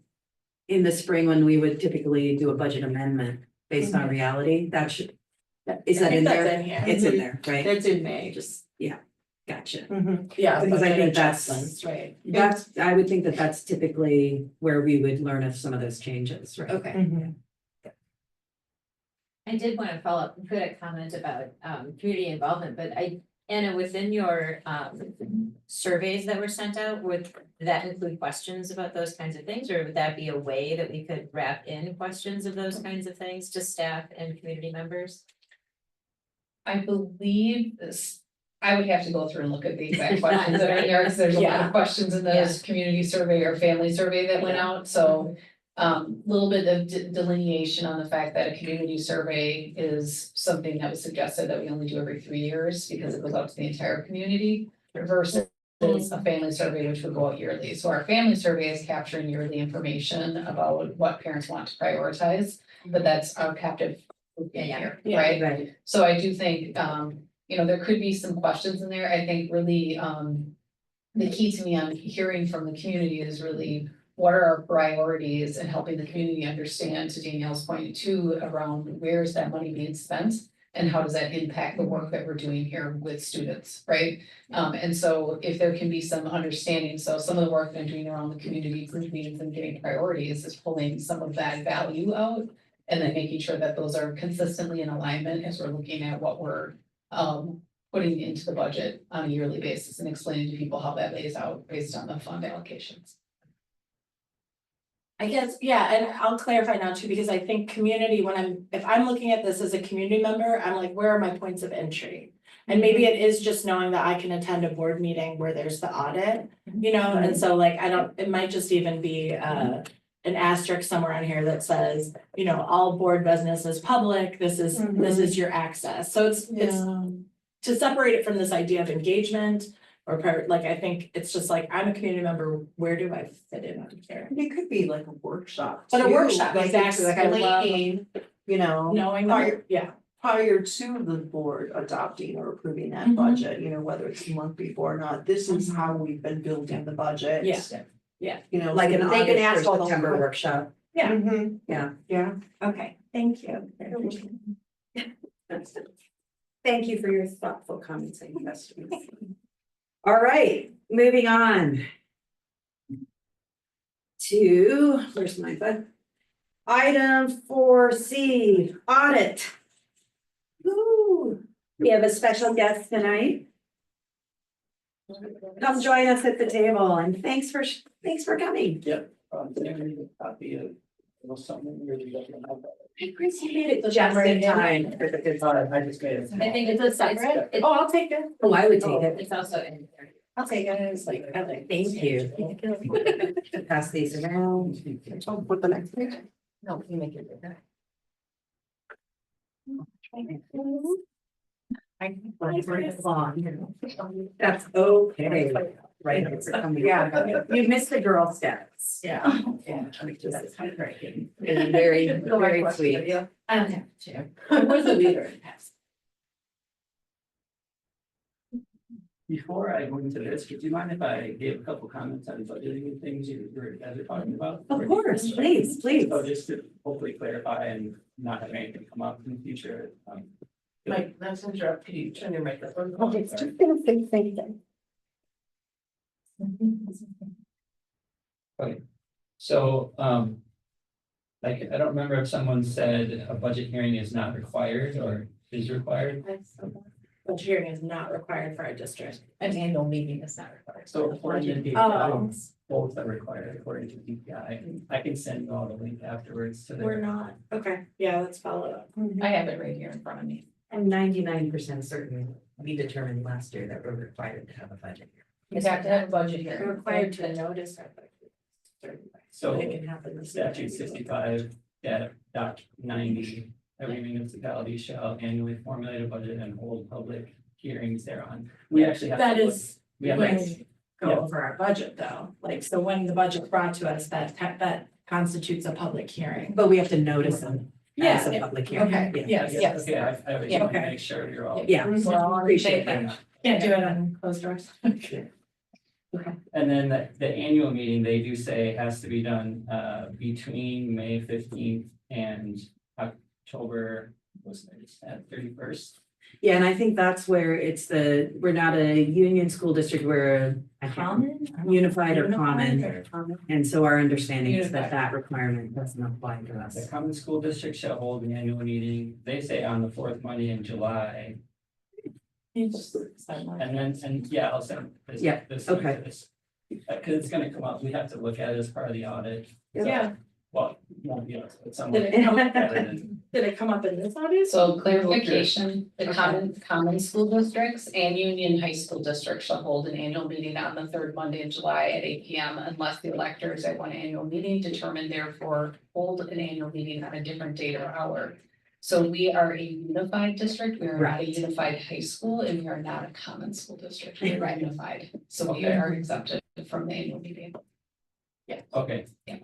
S2: in the spring when we would typically do a budget amendment based on reality, that should, is
S3: I
S2: that
S3: think
S2: in
S3: that's
S2: there?
S3: in here.
S2: It's in there, right?
S3: It's in May, just,
S2: Gotcha.
S3: yeah,
S2: Because I
S3: budget
S2: think that's-
S3: adjustments, right?
S2: That's, I would think that that's typically where we would learn of some of those changes, right?
S3: Okay.
S4: I did want to follow up and put a comment about community involvement, but Anna, within your surveys that were sent out, would that include questions about those kinds of things? Or would that be a way that we could wrap in questions of those kinds of things to staff and community members?
S10: I believe this, I would have to go through and look at the exact questions that are in there, because there's a lot
S3: Yeah.
S10: of questions in those community survey or family survey that went out, so. Little bit of delineation on the fact that a community survey is something that was suggested that we only do every 3 years, because it goes out to the entire community. Versus a family survey, which would go out yearly, so our family survey is capturing yearly information about what parents want to prioritize, but that's our captive in here,
S3: Yeah.
S10: right?
S2: Right.
S10: So I do think, there could be some questions in there. I think really, the key to me on hearing from the community is really what are our priorities and helping the community understand, to Danielle's point too, around where is that money being spent? And how does that impact the work that we're doing here with students, right? And so if there can be some understanding, so some of the work that I'm doing around the community group meetings and getting priorities is pulling some of that value out. And then making sure that those are consistently in alignment as we're looking at what we're putting into the budget on a yearly basis, and explaining to people how that lays out based on the fund allocations.
S3: I guess, yeah, and I'll clarify now too, because I think community, if I'm looking at this as a community member, I'm like, where are my points of entry? And maybe it is just knowing that I can attend a board meeting where there's the audit, and so like, it might just even be an asterisk somewhere on here that says, all board business is public, this is your access, so it's to separate it from this idea of engagement. Or I think it's just like, I'm a community member, where do I fit in on here?
S9: it could be like a workshop.
S3: But a
S9: too,
S3: workshop,
S9: like
S3: exactly, like I love
S9: explaining,
S3: knowing,
S9: prior-
S3: yeah,
S9: prior to the board adopting or approving that budget, whether it's a month before or not, this is how we've been building the budget.
S3: Yeah.
S2: Like an
S9: they can
S2: August
S9: ask
S2: or
S9: all those
S2: September
S9: questions.
S2: workshop.
S3: Yeah.
S9: Mhm.
S2: Yeah.
S9: Yeah.
S3: Okay, thank you.
S2: Thank you for your thoughtful comments and questions. All right, moving on. To, where's my bud? Item 4C, audit. Ooh, we have a special guest tonight. Come join us at the table, and thanks for coming.
S13: Yep, there is a copy of
S3: I appreciate it just in time.
S10: I just made it.
S3: I think it's a separate, oh, I'll take it.
S2: Oh, I would take it.
S4: It's also in there.
S3: I'll take it, it's like, I like.
S2: Thank you. Pass these around.
S11: Oh, with the next page.
S4: No, you make it bigger.
S2: That's okay. Right. Yeah, you missed the Girl Scouts.
S3: Yeah.
S2: Yeah. That's heartbreaking. It's very, very sweet.
S3: I don't have to.
S2: Who's the leader?
S13: Before I go into this, would you mind if I gave a couple comments on budgeting and things you were guys are talking about?
S2: Of course, please, please.
S13: So just to hopefully clarify and not have anything come up in the future.
S12: Mike, not to interrupt, could you turn your microphone?
S11: Oh, it's just gonna say the same thing.
S13: Okay, so, like, I don't remember if someone said a budget hearing is not required or is required.
S3: Budget hearing is not required for our district.
S4: An annual meeting is not required.
S13: So according to DPI,
S3: Oh.
S13: both are required according to DPI. I can send you all the link afterwards to
S3: We're
S13: their.
S3: not, okay, yeah, let's follow up.
S4: I have it right here in front of me.
S2: I'm 99% certain we determined last year that we're required to have a budget.
S4: You have to have a budget
S3: We're
S4: here.
S3: required to notice our budget.
S13: So
S3: It can happen this
S13: statute 65, dot 90, every municipality shall annually formulate a budget and hold public hearings thereon. We actually have.
S3: That
S13: to look-
S3: is
S13: We have.
S3: when
S13: to-
S3: we go
S13: Yeah.
S3: over our budget though, like, so when the budget's brought to us, that constitutes a public hearing.
S2: But we have to notice them as a
S3: Yeah,
S2: public hearing.
S3: okay,
S2: Yeah.
S3: yes.
S13: Okay, I always
S3: Yeah,
S13: want to
S3: okay.
S13: make sure you're all.
S2: Yeah,
S3: We're all on the
S2: appreciate
S3: same
S2: that.
S3: Can't do it on closed doors.
S13: And then the annual meeting, they do say has to be done between May 15th and October, what's that, 31st?
S2: Yeah, and I think that's where it's we're not a union school district, we're a unified or common. And so our understanding is that
S3: Unified.
S2: that requirement doesn't apply to
S13: The
S2: us.
S13: common school district shall hold an annual meeting, they say on the fourth Monday in July. And then, and yeah, I'll send this.
S2: Yeah,
S13: this
S2: okay.
S13: this. Cause it's gonna come up, we have to look at it as part of the audit. So,
S3: Yeah.
S13: Well, won't be us, but someone.
S3: Did it come up, did it come up in this audit?
S4: So clarification, the common school districts and union high school districts shall hold an annual meeting on the third Monday in July at 8 p.m. unless the electors at one annual meeting determine therefore hold an annual meeting on a different date or hour. So we are a unified district, we are not a
S2: Right.
S4: unified high school, and we are not a common school district, we are unified. So we are exempted from the annual meeting.
S13: Okay.
S4: Yeah.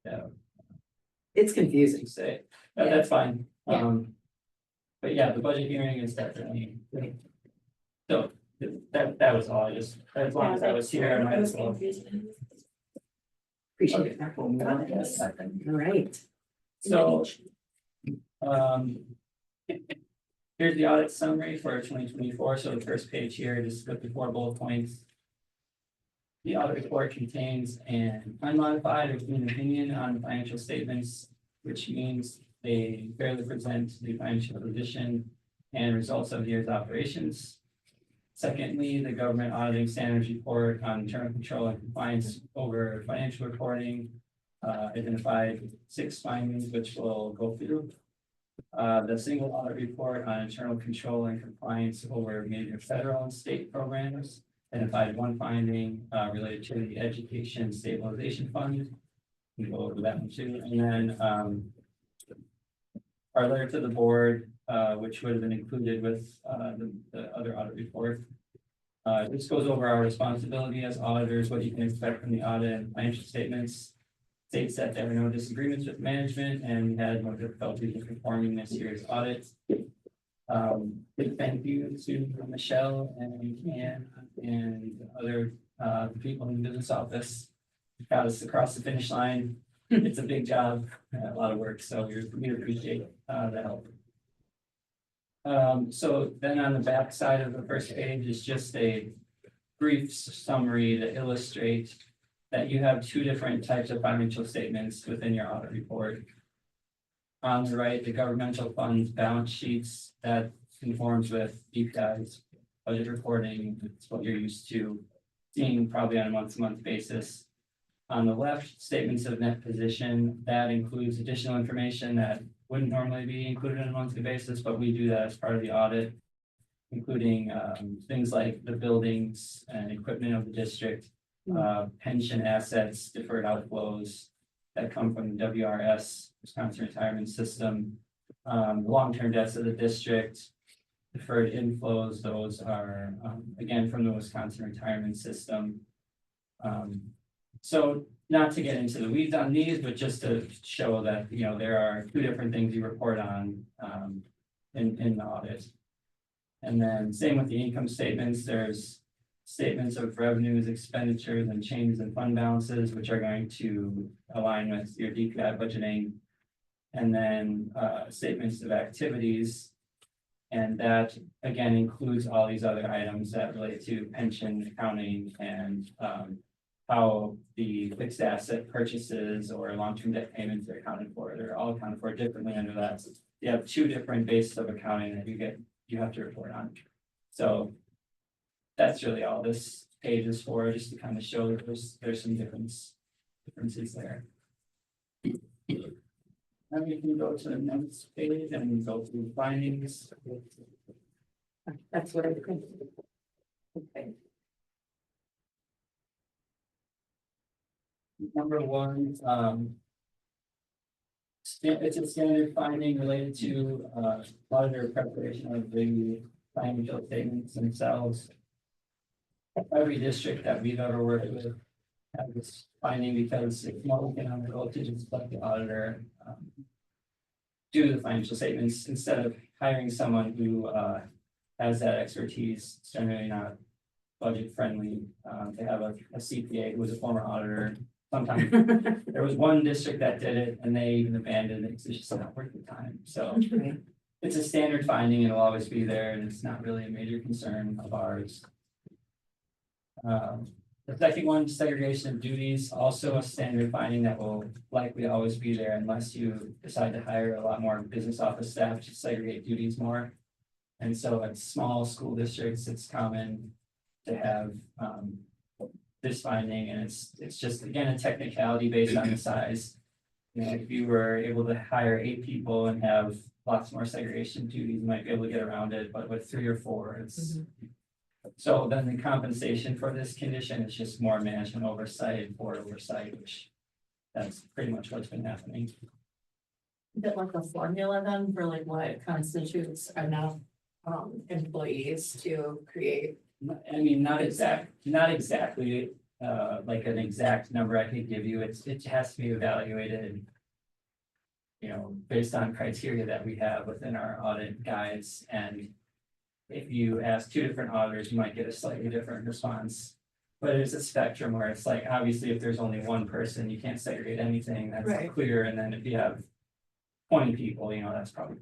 S13: Yeah,
S2: It's confusing.
S13: say, that's fine,
S4: Yeah.
S13: But yeah, the budget hearing is definitely. So, that was all, I just, as long as I was here, I might as well.
S2: Appreciate that. All
S13: Yes.
S2: right.
S13: So. Here's the audit summary for 2024, so the first page here, just with the 4 bullet points. The audit report contains an unmodified or clean opinion on financial statements, which means they fairly present the financial position and results of the year's operations. Secondly, the government auditing standards report on internal control and compliance over financial reporting identified 6 findings, which we'll go through. The single audit report on internal control and compliance over major federal and state programs identified 1 finding related to the education stabilization fund. We go over that one too, and then our letter to the board, which would have been included with the other audit report. This goes over our responsibility as auditors, what you can expect from the audit and financial statements. States that there were no disagreements with management and had no difficulties in performing this year's audit. Big thank you to Michelle and Ann and other people in the business office. Got us across the finish line. It's a big job, a lot of work, so we appreciate the help. So then on the back side of the first page is just a brief summary to illustrate that you have 2 different types of financial statements within your audit report. On the right, the governmental funds balance sheets that conforms with DPI's budget reporting. It's what you're used to seeing probably on a month-to-month basis. On the left, statements of net position, that includes additional information that wouldn't normally be included on a monthly basis, but we do that as part of the audit. Including things like the buildings and equipment of the district, pension assets, deferred outflows that come from the WRS, Wisconsin Retirement System, long-term debts of the district, deferred inflows, those are again from the Wisconsin Retirement System. So not to get into the weeds on these, but just to show that, you know, there are two different things you report on in the audit. And then same with the income statements, there's statements of revenues, expenditures, and changes in fund balances, which are going to align with your DPI budgeting. And then statements of activities. And that again includes all these other items that relate to pension accounting and how the fixed asset purchases or long-term debt payments are accounted for. They're all accounted for differently under that. You have two different bases of accounting that you have to report on. So that's really all this page is for, just to kind of show that there's some differences there. Now we can go to the next page and we go through findings.
S2: That's what I think. Okay.
S13: Number one, it's a standard finding related to auditor preparation of the financial statements themselves. Every district that we've ever worked with has this finding because it's more economical to just let the auditor do the financial statements instead of hiring someone who has that expertise. It's generally not budget friendly to have a CPA who was a former auditor. Sometimes there was one district that did it and they even abandoned it because it's just not worth the time. So it's a standard finding, it'll always be there and it's not really a major concern of ours. The second one, segregation of duties, also a standard finding that will likely always be there unless you decide to hire a lot more business office staff to segregate duties more. And so at small school districts, it's common to have this finding, and it's just, again, a technicality based on the size. You know, if you were able to hire 8 people and have lots more segregation duties, you might be able to get around it, but with 3 or 4, it's. So then the compensation for this condition is just more management oversight, board oversight, which that's pretty much what's been happening.
S3: Bit like a formula then for like what constitutes enough employees to create.
S13: I mean, not exactly, like an exact number I could give you, it has to be evaluated. You know, based on criteria that we have within our audit guides, and if you ask 2 different auditors, you might get a slightly different response. But there's a spectrum where it's like, obviously, if there's only one person, you can't segregate anything, that's
S3: Right.
S13: clear, and then if you have 20 people, you know, that's probably,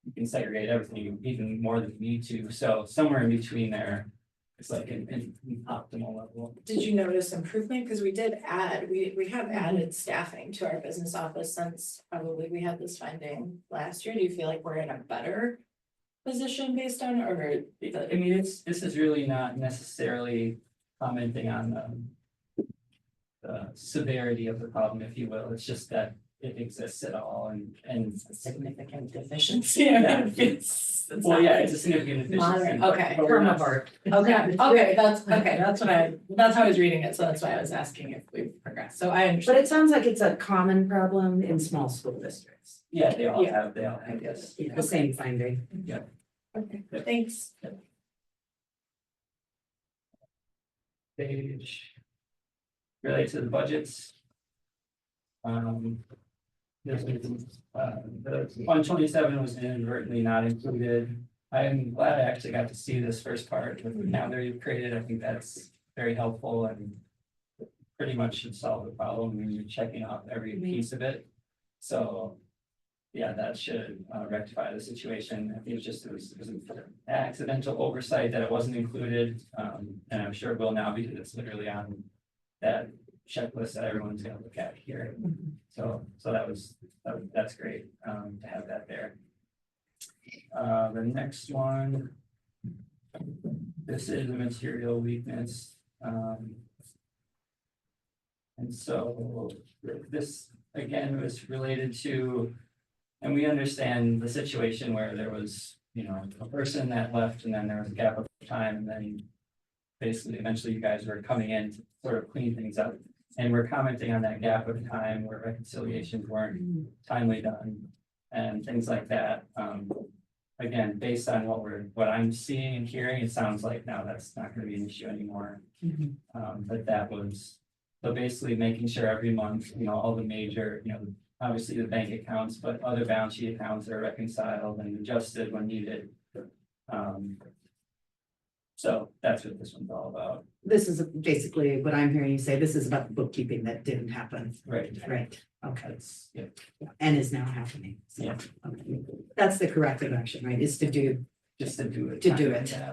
S13: you can segregate everything even more than you need to, so somewhere in between there. It's like an optimal level.
S3: Did you notice improvement? Because we did add, we have added staffing to our business office since probably we had this finding last year. Do you feel like we're in a better position based on, or?
S13: I mean, this is really not necessarily commenting on the severity of the problem, if you will. It's just that it exists at all and
S3: Significant deficiency.
S13: Yeah.
S3: It's
S13: well,
S3: not
S13: yeah,
S3: like
S13: it's a significant
S3: moderate,
S13: deficiency. but-
S3: okay.
S13: but we're
S2: Term
S13: not-
S2: of art.
S3: Okay, that's how I was reading it, so that's why I was asking if we've progressed, so I
S2: But
S3: understand.
S2: it sounds like it's a common problem in small school districts.
S13: Yeah, they all
S3: Yeah.
S13: have, yes.
S2: The same finding.
S3: Okay, thanks.
S13: Page related to the budgets. This is, the 127 was inadvertently not included. I am glad I actually got to see this first part with the calendar you've created. I think that's very helpful and pretty much should solve the problem when you're checking off every piece of it. So, yeah, that should rectify the situation. I think it was an accidental oversight that it wasn't included. And I'm sure it will now because it's literally on that checklist that everyone's gonna look at here. So that's great to have that there. The next one. This is a material weakness. And so this again was related to, and we understand the situation where there was, you know, a person that left and then there was a gap of time and then basically eventually you guys were coming in to sort of clean things up. And we're commenting on that gap of time where reconciliations weren't timely done and things like that. Again, based on what I'm seeing and hearing, it sounds like now that's not gonna be an issue anymore. But that was, so basically making sure every month, you know, all the major, you know, obviously the bank accounts, but other balance sheet accounts are reconciled and adjusted when needed. So that's what this one's all about.
S2: This is basically what I'm hearing you say, this is about the bookkeeping that didn't happen.
S13: Right.
S2: Right, okay,
S13: That's, yeah.
S2: and is now happening. So,
S13: Yeah.
S2: okay. That's the corrective action, right, is to do,
S13: Just to do it.
S2: To do it.
S13: Yeah.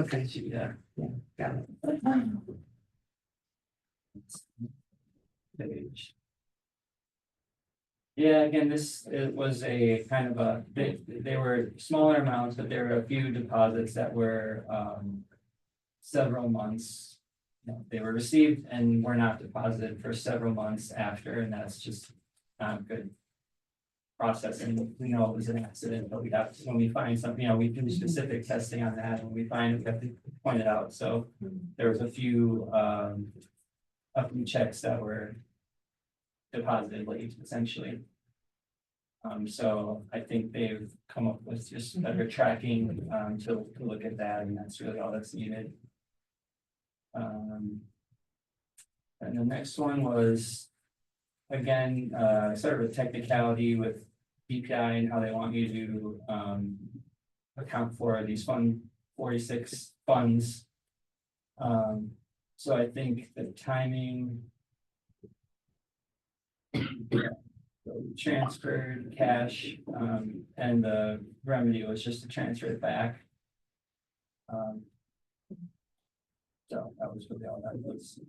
S2: Okay.
S13: Yeah.
S2: got it.
S13: Page. Yeah, again, it was a kind of a, they were smaller amounts, but there were a few deposits that were, several months. You know, they were received and were not deposited for several months after, and that's just not good processing. We know it was an accident, but we have, when we find something, you know, we do specific testing on that, and when we find it, we have to point it out, so there was a few checks that were deposited late, essentially. So I think they've come up with just better tracking, to look at that, and that's really all that's needed. And the next one was, again, sort of a technicality with DPI and how they want you to, account for these Fund 46 funds. So I think the timing. So we transferred cash, and the remedy was just to transfer it back. So that was really all that was.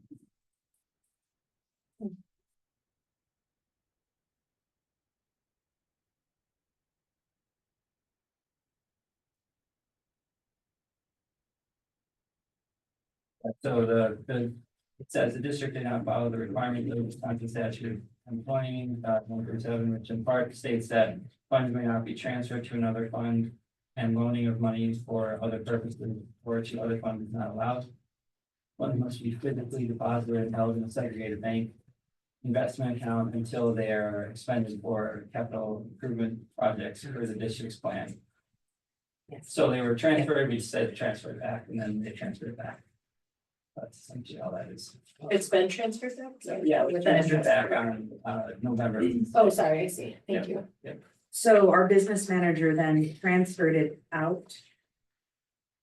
S13: So it says the district did not follow the requirement of the Wisconsin statute employing, 137, which in part states that funds may not be transferred to another fund and loaning of money for other purposes or to other funds is not allowed. Funds must be physically deposited and held in a segregated bank investment account until they are expended for capital improvement projects for the district's plan. So they were transferred, we said transfer it back, and then they transferred it back. That's essentially all that is.
S3: It's been transferred back?
S13: So, yeah, we
S3: With
S13: transferred
S3: that.
S13: back on November.
S3: Oh, sorry, I see. Thank you.
S2: So our business manager then transferred it out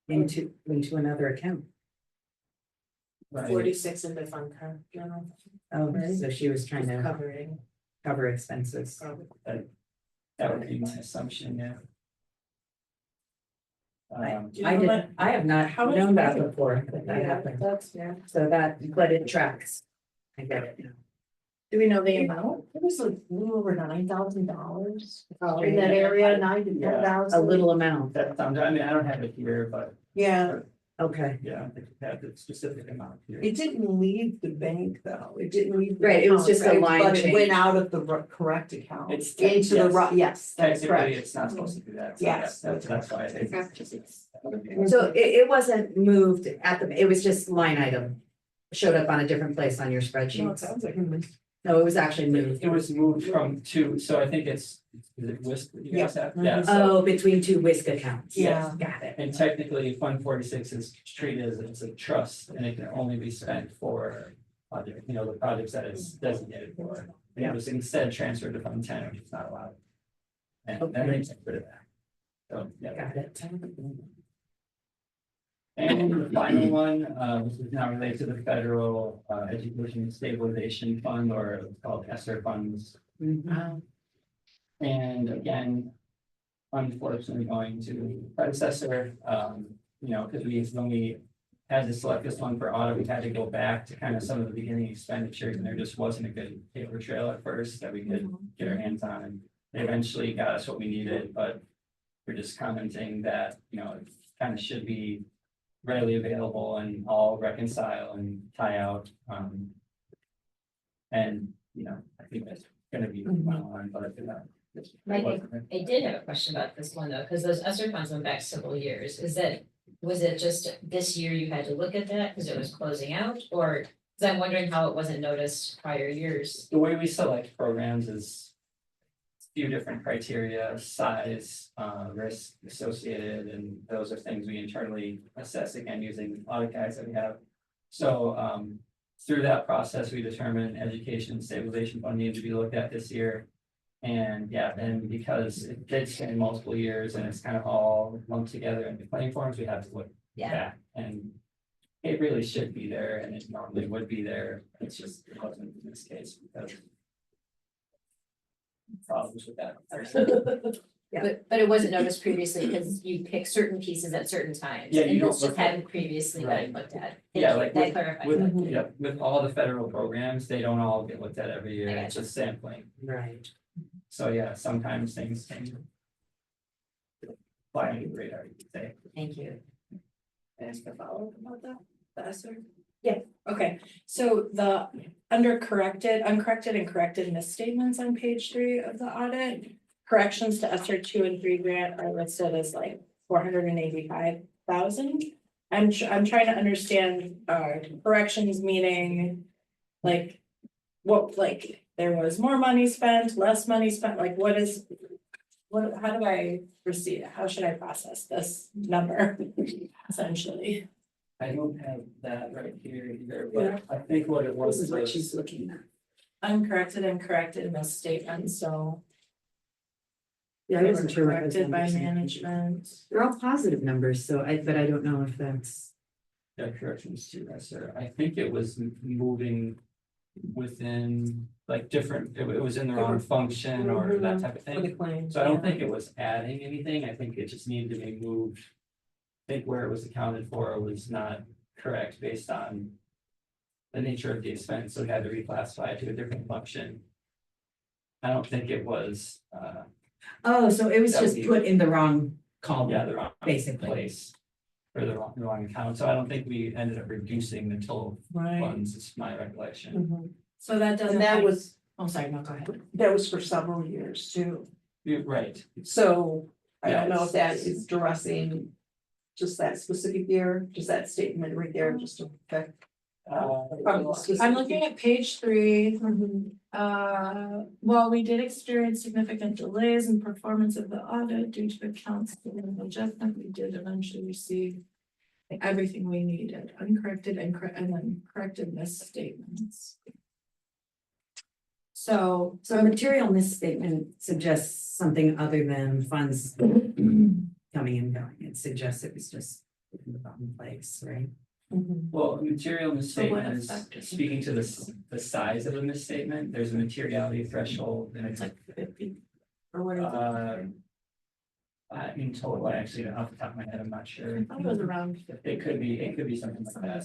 S2: into another account.
S13: Right.
S3: 46 in the fund card journal.
S2: Oh, so she was trying to
S3: Covering.
S2: cover expenses.
S13: That would be my assumption, yeah.
S2: I have not
S3: How much
S2: known that
S3: money?
S2: before, that happened,
S3: That's, yeah.
S2: so that, but it tracks. I get it now.
S3: Do we know the amount? It was like a little over $9,000.
S2: Oh,
S3: In that area, 9 to
S13: Yeah.
S3: 10,000.
S2: A little amount,
S13: That sounds, I mean, I don't have it here, but
S9: Yeah,
S2: okay,
S13: yeah, I don't think we have the specific amount here.
S9: it didn't leave the bank though, it didn't leave. the
S2: Right, it was
S9: account,
S2: just a
S9: right?
S2: line
S9: But it
S2: change.
S9: went out of the correct account.
S13: It's
S9: Into the,
S13: yes.
S9: yes, that's
S13: Technically,
S9: correct.
S13: it's not supposed to do that. So
S9: Yes.
S13: That's why I think it's just.
S2: so it wasn't moved at the, it was just line item. Showed up on a different place on your
S9: No, it
S2: spreadsheet,
S9: sounds like.
S2: no, it was actually moved.
S13: It was moved from two, so I think is it WISC that you guys have? Yeah. so-
S2: Oh, between two whisk accounts.
S9: Yeah.
S2: Got it.
S13: And technically, Fund 46 is treated as a trust and it can only be spent for project, you know, the projects that it's designated for. And it was instead transferred to Fund 10, which is not allowed. And then they transferred it back. So, yeah.
S2: Got it.
S13: And the final one, which is now related to the federal education stabilization fund, or it's called ESSER funds.
S2: Mhm.
S13: And again, unfortunately going to predecessor, you know, because when we had to select this one for audit, we had to go back to kind of some of the beginning expenditures, and there just wasn't a good paper trail at first that we could get our hands on. And they eventually got us what we needed, but we're just commenting that, you know, it kind of should be readily available and all reconcile and tie out. And, you know, I think that's gonna be well on, but it's.
S4: Mike, I did have a question about this one though, because those ESSER funds went back several years. Was it just this year you had to look at that because it was closing out, or? Because I'm wondering how it wasn't noticed prior years.
S13: The way we select programs is a few different criteria, size, risk associated, and those are things we internally assess again using audit guides that we have. So through that process, we determined education and stabilization fund needed to be looked at this year. And yeah, and because it did span multiple years and it's kind of all lumped together in the claim forms, we have to look back. And it really should be there and it normally would be there. It's just, it wasn't in this case because problems with that.
S4: But it wasn't noticed previously because you pick certain pieces at certain times.
S13: Yeah,
S4: And
S13: you don't
S4: those just
S13: look at-
S4: hadn't previously been
S13: Right.
S4: looked at.
S13: Yeah,
S4: Thank
S13: like
S4: you. That clarifies it.
S13: with all the federal programs, they don't all get looked at every year.
S4: I
S13: It's just sampling.
S2: Right.
S13: So yeah, sometimes things can fly under the radar, you could say.
S4: Thank you.
S3: Ask a follow-up about that, the ESSER? Yeah, okay, so the uncorrected and corrected misstatements on page 3 of the audit. Corrections to ESSER 2 and 3 grant are listed as like 485,000. I'm trying to understand corrections meaning like what, like there was more money spent, less money spent, like how do I proceed? How should I process this number essentially?
S13: I don't have that right here either, but I think what it was
S2: This is what
S13: was-
S2: she's looking at.
S3: Uncorrected and corrected misstatements, so.
S2: Yeah, I
S3: they
S2: wasn't
S3: were
S2: sure what those
S3: corrected by
S2: numbers meant.
S3: management.
S2: They're all positive numbers, so but I don't know if that's.
S13: Yeah, corrections to ESSER. I think it was moving within like different, it was in the wrong function or that type of
S9: For the
S13: thing.
S9: claims.
S13: So I don't think it was adding anything. I think it just needed to be moved. I think where it was accounted for was not correct based on the nature of the expense, so we had to reclassify it to a different function. I don't think it was,
S2: Oh, so it was
S13: That would
S2: just
S13: be-
S2: put in the wrong column.
S13: yeah, the wrong
S2: Basically.
S13: place. For the wrong account, so I don't think we ended up reducing the total
S9: Right.
S13: funds, is my recollection.
S9: Mhm.
S3: So that doesn't.
S9: And that
S3: like-
S9: was,
S3: Oh, sorry, no, go ahead.
S9: that was for several years too.
S13: You're right,
S9: So I don't know if that
S13: Yes.
S9: is addressing just that specific year, just that statement right there, just to affect.
S3: I'm looking at page 3. While we did experience significant delays in performance of the audit due to accounts adjustment, we did eventually receive everything we needed, uncorrected and then corrected misstatements. So,
S2: So a material misstatement suggests something other than funds coming and going. It suggests it was just in the wrong place, right?
S13: well, a material misstatement is
S3: effect?
S13: speaking to the size of a misstatement, there's a materiality threshold and it's
S3: it's like 50. Or what is it?
S13: in total, actually, off the top of my head, I'm not sure.
S3: I thought it was around 50.
S13: It could be something like that.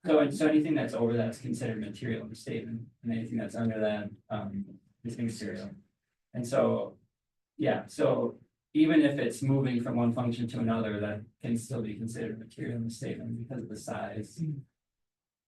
S13: So anything that's over that is considered material misstatement, and anything that's under that is immaterial. And so, yeah, so even if it's moving from one function to another, that can still be considered material misstatement because of the size.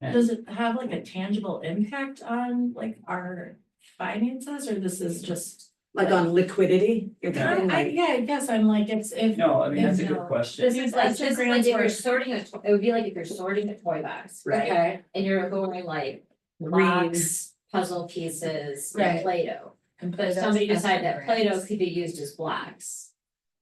S13: And
S3: Does it have like a tangible impact on like our finances, or this is just?
S2: Like on liquidity, you're talking like,
S3: Yeah, I guess I'm like, it's if.
S13: no, I mean, that's a good
S3: No.
S13: question.
S3: This is like,
S4: This is like if you're sorting it would be like if you're sorting a toy box, right?
S3: Okay,
S4: And you're going like
S2: Green.
S4: blocks, puzzle pieces,
S3: Right.
S4: and Play-Doh.
S3: and
S4: But if somebody decided that Play-Doh could be used as blocks,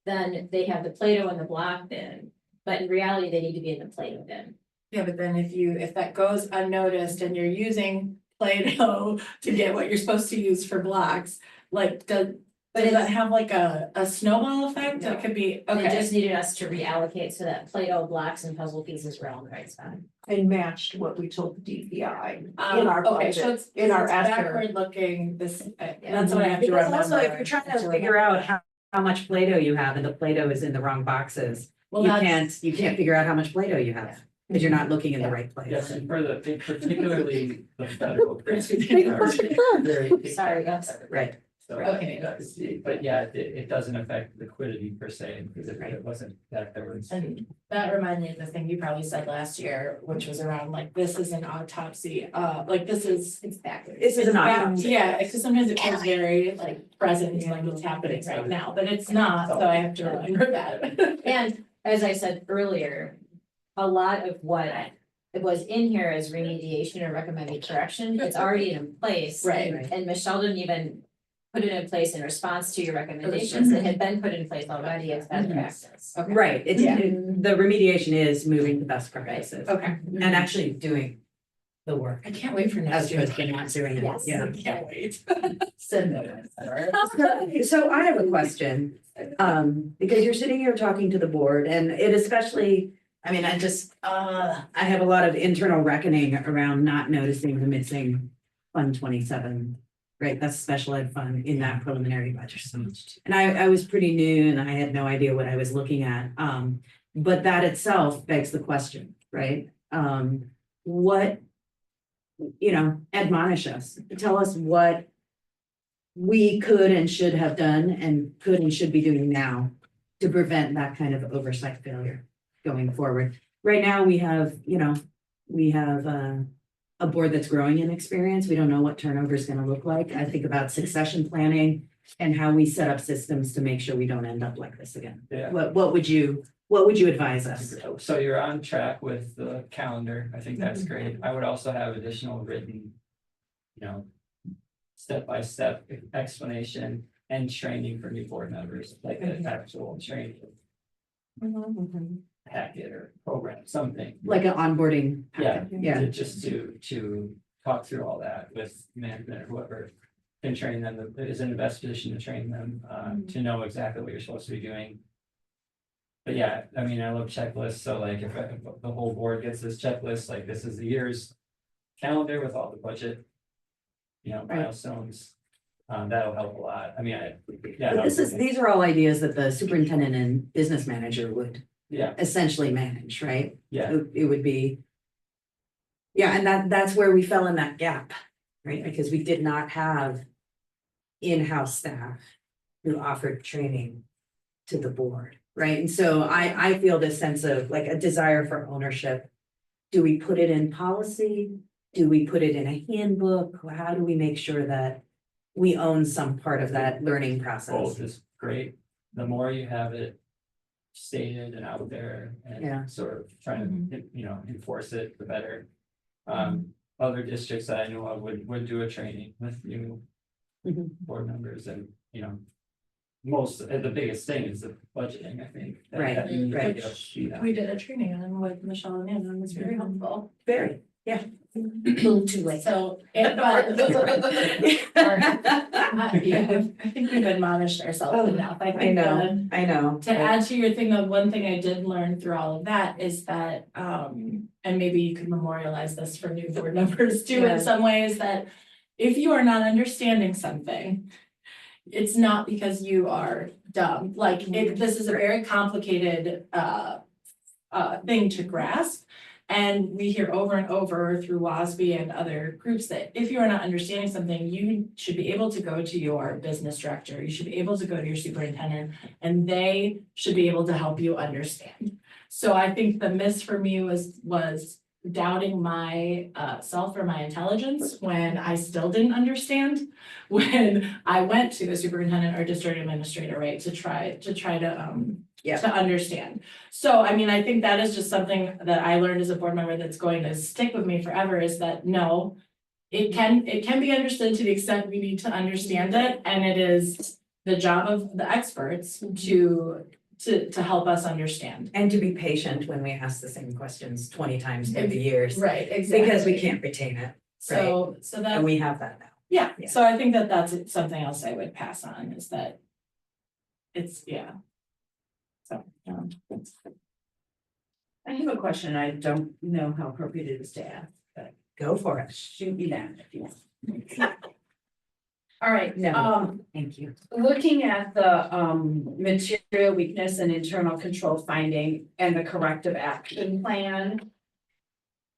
S4: then they have the Play-Doh in the block bin, but in reality, they need to be in the Play-Doh bin.
S3: Yeah, but then if that goes unnoticed and you're using Play-Doh to get what you're supposed to use for blocks, like, does that have like a snowball effect? It could be,
S4: They
S3: okay,
S4: just needed us to reallocate so that Play-Doh blocks and puzzle pieces were all in the right spot.
S9: And matched what we told the DPI in our
S3: okay, so
S9: budget,
S3: it's,
S9: in our
S3: it's
S9: ESSER.
S3: backward looking, that's what I have to
S2: because
S3: remember.
S2: also if you're trying to figure out how much Play-Doh you have and the Play-Doh is in the wrong boxes,
S3: Well,
S2: you
S3: that's-
S2: can't figure out how much Play-Doh you have. Because you're not looking in the right place.
S13: Yes, and for particularly the federal grants. are very picky.
S4: Sorry, yes.
S2: Right.
S13: So,
S3: Okay.
S13: but yeah, it doesn't affect liquidity per se, because it wasn't that there was.
S3: And that reminded me of the thing you probably said last year, which was around like, this is an autopsy, like this is.
S2: This is an
S3: back-
S2: autopsy.
S3: Yeah, because sometimes it feels very like present, like it's happening right now, but it's not, so I have to remember that.
S4: And as I said earlier, a lot of what it was in here as remediation or recommended correction, it's already in place.
S3: Right.
S4: And Michelle didn't even put it in place in response to your recommendations that had been put in place already as best practice.
S3: Okay.
S2: Right, it's,
S3: Yeah.
S2: the remediation is moving to best practices
S3: Okay,
S2: and actually doing the work.
S3: I can't wait for
S2: As
S3: next year.
S2: opposed to not doing it,
S4: Yes.
S2: yeah.
S3: I can't wait.
S2: So I have a question, because you're sitting here talking to the board and it especially, I mean, I have a lot of internal reckoning around not noticing the missing Fund 27. Right, that's special ed fund in that preliminary budget. And I was pretty new and I had no idea what I was looking at. But that itself begs the question, right? What, admonish us, tell us what we could and should have done and could and should be doing now to prevent that kind of oversight failure going forward. Right now, we have a board that's growing in experience. We don't know what turnover is going to look like. I think about succession planning and how we set up systems to make sure we don't end up like this again.
S13: Yeah.
S2: What would you advise us?
S13: So you're on track with the calendar. I think that's great. I would also have additional written, step-by-step explanation and training for new board members, like an actual training packet or program, something.
S2: Like an onboarding.
S13: Yeah,
S2: packet. Yeah.
S13: just to talk through all that with management or whoever can train them, that is in the best position to train them, to know exactly what you're supposed to be doing. But yeah, I mean, I love checklists, so like if the whole board gets this checklist, like this is the year's calendar with all the budget, milestones, that'll help a lot. I mean,
S2: But these are all ideas that the superintendent and business manager would
S13: yeah,
S2: essentially manage, right?
S13: yeah,
S2: It would be. Yeah, and that's where we fell in that gap, right? Because we did not have in-house staff who offered training to the board, right? And so I feel this sense of like a desire for ownership. Do we put it in policy? Do we put it in a handbook? How do we make sure that we own some part of that learning process?
S13: both is great. The more you have it stated and out there
S2: Yeah.
S13: and sort of trying to, enforce it, the better. Other districts that I know of would do a training with new
S2: Mhm.
S13: board members and, the biggest thing is the budgeting, I think. that-
S2: Right,
S13: that you need to
S2: right.
S13: get up to speed on.
S3: We did a training on them with Michelle and Anna, and it was very helpful.
S2: Very, yeah. A little too late.
S3: So, I think we've admonished ourselves enough. I
S2: I
S3: think
S2: know.
S3: to add to your thing, the one thing I did learn through all of that is that, and maybe you could memorialize this for new board members too,
S2: Yeah.
S3: in some ways, that if you are not understanding something, it's not because you are dumb, like, this is a very complicated, thing to grasp. And we hear over and over through WASB and other groups that if you are not understanding something, you should be able to go to your business director, you should be able to go to your superintendent, and they should be able to help you understand. So I think the miss for me was doubting my self or my intelligence when I still didn't understand. When I went to the superintendent or district administrator, right, to try to understand. So, I mean, I think that is just something that I learned as a board member that's going to stick with me forever, is that no, it can be understood to the extent we need to understand it, and it is the job of the experts to help us understand.
S2: And to be patient when we ask the same questions 20 times through the years.
S3: Right, exactly.
S2: Because we can't retain it,
S3: So that,
S2: and we have that now.
S3: yeah,
S2: Yeah.
S3: so I think that that's something else I would pass on, is that it's, yeah. So,
S2: I have a question. I don't know how appropriate it is to ask, but go for it. Shoot me down if you want.
S5: All right,
S2: No. Thank you.
S5: looking at the material weakness and internal control finding and the corrective action plan.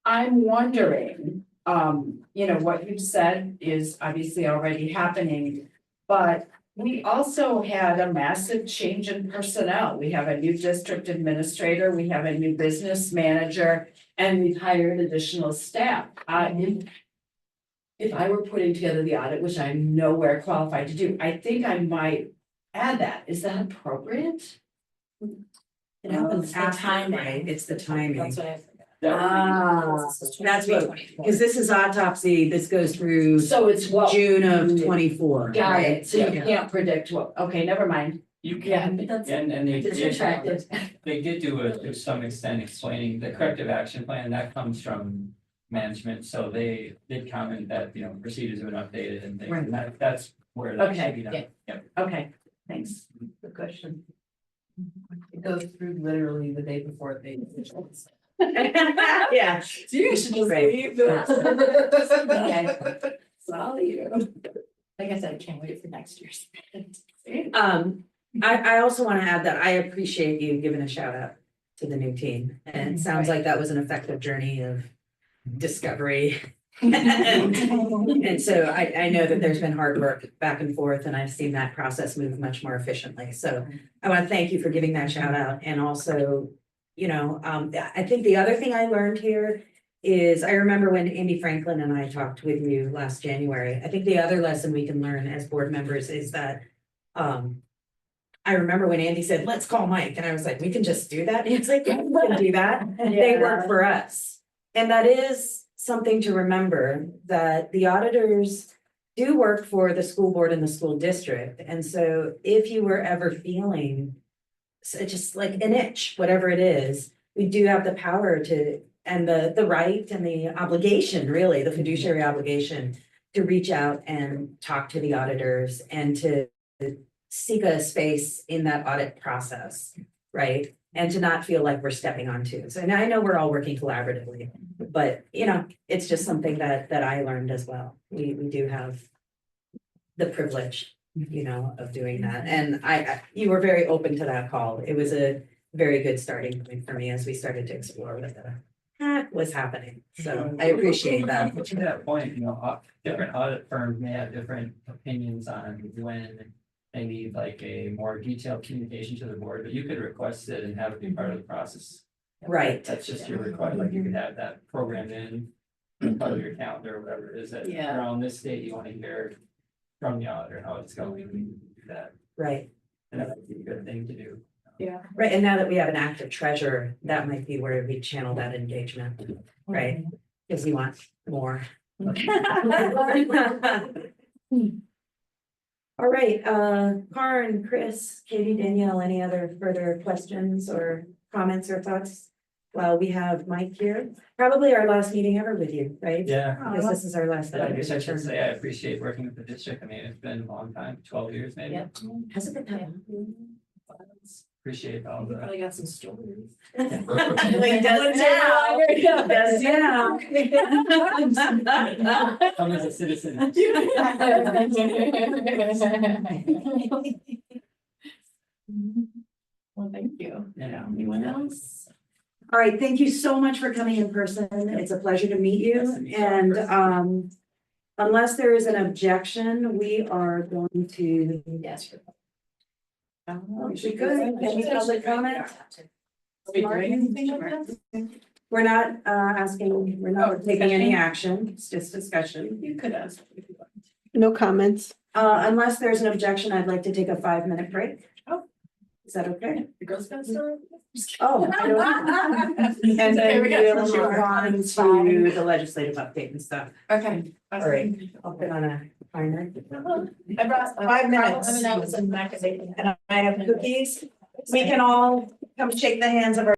S5: I'm wondering, what you've said is obviously already happening.
S14: But we also had a massive change in personnel. We have a new district administrator, we have a new business manager, and we've hired additional staff. If I were putting together the audit, which I'm nowhere qualified to do, I think I might add that. Is that appropriate?
S2: It happens
S3: It's the
S2: after,
S3: timing.
S2: right? It's the timing.
S3: That's what I.
S2: That's what, because this is autopsy, this goes through
S14: So it's what.
S2: June of 24.
S14: Got
S2: right?
S14: it, so you can't predict what, okay, never mind.
S13: You
S14: Yeah,
S13: can,
S14: but that's.
S13: and they
S14: It's
S13: did,
S14: attractive.
S13: they did do it to some extent explaining the corrective action plan, that comes from management, so they did comment that, you know, procedures have been updated and things, and that's where that should be done.
S14: Okay.
S13: Yep.
S14: Okay, thanks. Good question.
S12: It goes through literally the day before they.
S14: Yeah.
S12: So you should just
S2: Right.
S12: leave this.
S14: Okay.
S12: It's all you.
S3: Like I said, I can't wait for next year's.
S2: I also want to add that I appreciate you giving a shout out to the new team. And it sounds like that was an effective journey of discovery. And so I know that there's been hard work back and forth and I've seen that process move much more efficiently. So I want to thank you for giving that shout out and also, you know, I think the other thing I learned here is I remember when Amy Franklin and I talked with you last January. I think the other lesson we can learn as board members is that I remember when Andy said, let's call Mike, and I was like, we can just do that. And it's like, yeah, we can do that. They work for us. And that is something to remember, that the auditors do work for the school board and the school district. And so if you were ever feeling just like an itch, whatever it is, we do have the power to, and the right and the obligation, really, the fiduciary obligation to reach out and talk to the auditors and to seek a space in that audit process, right? And to not feel like we're stepping on toes. And I know we're all working collaboratively, but you know, it's just something that I learned as well. We do have the privilege, you know, of doing that. And you were very open to that call. It was a very good starting point for me as we started to explore what the heck was happening. So I appreciate that.
S13: But to that point, you know, different audit firms may have different opinions on when they need like a more detailed communication to the board, but you could request it and have it be part of the process.
S2: Right.
S13: That's just your request, like you could have that programmed in, part of your calendar or whatever it is that
S14: Yeah.
S13: around this date, you want to hear from the auditor how it's going, we can do that,
S2: Right.
S13: and that would be a good thing to do.
S2: Right, and now that we have an active treasurer, that might be where we channel that engagement, right? Because we want more. All right, Karen, Chris, Katie, Danielle, any other further questions or comments or thoughts? Well, we have Mike here, probably our last meeting ever with you, right?
S13: Yeah.
S2: Because this is our last.
S13: Yeah, I guess I should say I appreciate working with the district. I mean, it's been a long time, 12 years maybe.
S3: Yeah.
S2: Has it been that
S13: Appreciate all the.
S3: Probably got some stories.
S2: Well, he does now. He does now.
S13: Come as a citizen.
S3: Well, thank you.
S13: Yeah.
S3: Anyone else?
S2: All right, thank you so much for coming in person. It's a pleasure to meet
S13: Nice
S2: you.
S13: to meet you in
S2: And
S13: person.
S2: unless there is an objection, we are going to.
S3: Yes.
S2: Oh, we could. Any public comment?
S3: Are we doing anything with this?
S2: We're not asking, we're not taking any action. It's just discussion.
S3: You could ask if you want.
S11: No comments.
S2: Unless there's an objection, I'd like to take a 5-minute break.
S3: Oh.
S2: Is that okay?
S3: The Girl Scout story?
S2: Oh, I don't. And then we'll move on to the legislative update and stuff.
S3: Okay.
S2: All right, I'll put on a timer.
S3: I brought.
S2: 5 minutes.
S3: M&Ms and macadamia.
S2: And I have cookies. We can all come shake the hands of our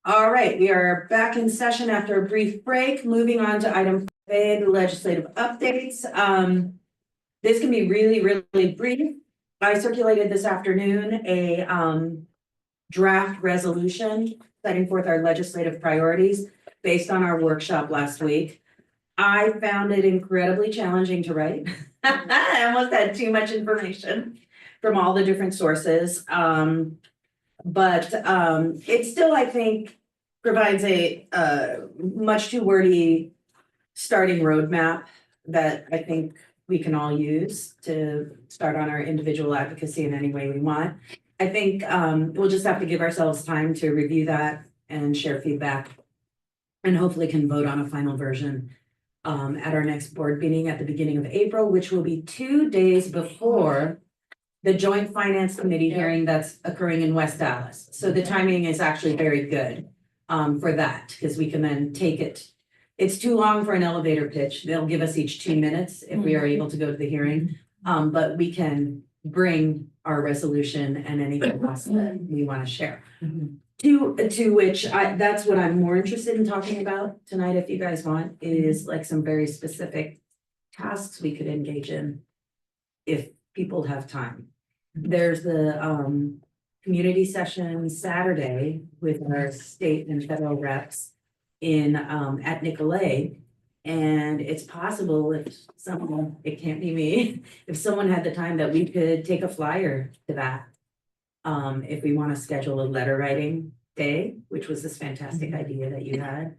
S2: All right, we are back in session after a brief break, moving on to item 5A, the legislative updates. This can be really, really brief. I circulated this afternoon a draft resolution setting forth our legislative priorities based on our workshop last week. I found it incredibly challenging to write. I almost had too much information from all the different sources. But it still, I think, provides a much too wordy starting roadmap that I think we can all use to start on our individual advocacy in any way we want. I think we'll just have to give ourselves time to review that and share feedback, and hopefully can vote on a final version at our next board meeting at the beginning of April, which will be 2 days before the Joint Finance Committee hearing that's occurring in West Dallas. So the timing is actually very good for that, because we can then take it. It's too long for an elevator pitch. They'll give us each 2 minutes if we are able to go to the hearing. But we can bring our resolution and anything else that we want to share. To which that's what I'm more interested in talking about tonight, if you guys want, is like some very specific tasks we could engage in if people have time. There's the community session Saturday with our state and federal reps in at Nicolay. And it's possible if someone, it can't be me, if someone had the time that we could take a flyer to that. If we want to schedule a letter writing day, which was this fantastic idea that you had.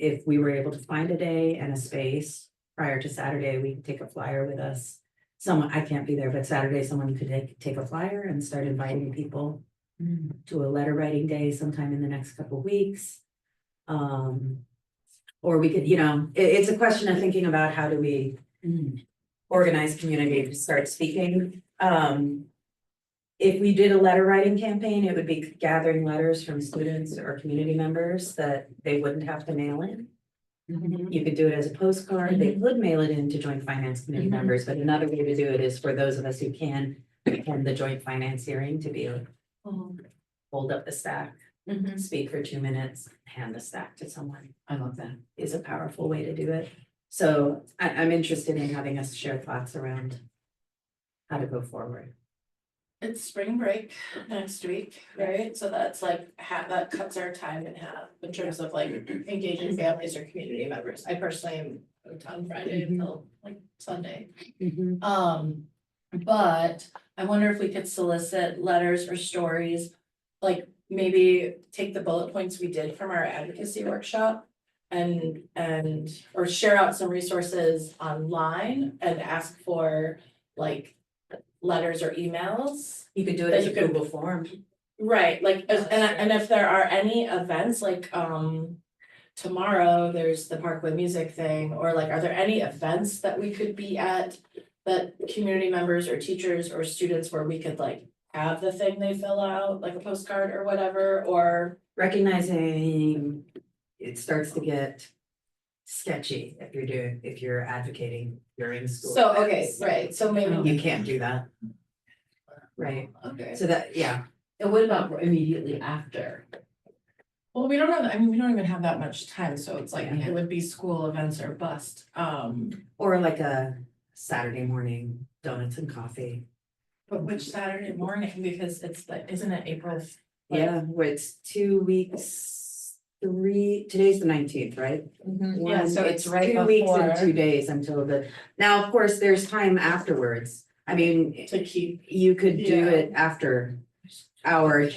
S2: If we were able to find a day and a space prior to Saturday, we could take a flyer with us. Someone, I can't be there, but Saturday, someone could take a flyer and start inviting people to a letter writing day sometime in the next couple of weeks. Or we could, it's a question of thinking about how do we organize community to start speaking. If we did a letter writing campaign, it would be gathering letters from students or community members that they wouldn't have to mail in. You could do it as a postcard. They could mail it in to Joint Finance Committee members, but another way to do it is for those of us who can attend the Joint Finance hearing to be able to hold up the stack, speak for 2 minutes, hand the stack to someone. I love that. Is a powerful way to do it. So I'm interested in having us share thoughts around how to go forward.
S3: It's spring break next week, right? So that's like that cuts our time in half in terms of like engaging families or community members. I personally am out on Friday until like Sunday. But I wonder if we could solicit letters or stories, like maybe take the bullet points we did from our advocacy workshop and or share out some resources online and ask for like letters or emails.
S2: You could do it as a Google form.
S3: Right, like, and if there are any events, like, tomorrow, there's the Parkwood Music thing, or like, are there any events that we could be at that community members or teachers or students where we could like have the thing they fill out, like a postcard or whatever, or
S2: Recognizing it starts to get sketchy if you're advocating during school.
S3: so, okay, right, so maybe,
S2: You can't do that. Right,
S3: okay.
S2: so that, yeah,
S14: And what about immediately after?
S3: Well, we don't have, we don't even have that much time, so it's like,
S2: Yeah.
S3: it would be school events or bust,
S2: or like a Saturday morning donuts and coffee.
S3: but which Saturday morning, because it's like, isn't it April?
S2: Yeah, where it's 2 weeks, today's the 19th, right?
S3: Yeah, so it's right
S2: 2 weeks and
S3: before.
S2: 2 days until now, of course, there's time afterwards. I mean,
S3: To keep.
S2: you could do
S3: Yeah.
S2: it after our,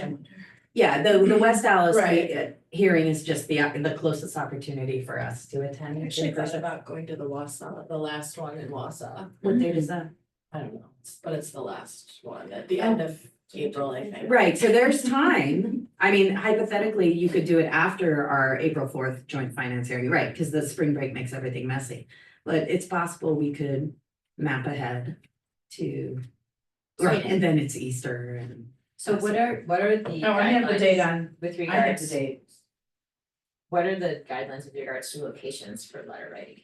S2: yeah, the West Dallas
S3: Right.
S2: hearing is just the closest opportunity for us to attend.
S3: I actually thought about going to the Wausau, the last one in Wausau.
S2: What date is that?
S3: I don't know, but it's the last one at the end of April, I think.
S2: Right, so there's time. I mean, hypothetically, you could do it after our April 4th joint finance hearing, right? Because the spring break makes everything messy. But it's possible we could map ahead to, right, and then it's Easter and.
S4: So what are the
S3: Oh, I have the
S4: guidelines
S3: date on.
S4: with
S3: I have
S4: regards,
S3: the date.
S4: what are the guidelines with regards to locations for letter writing?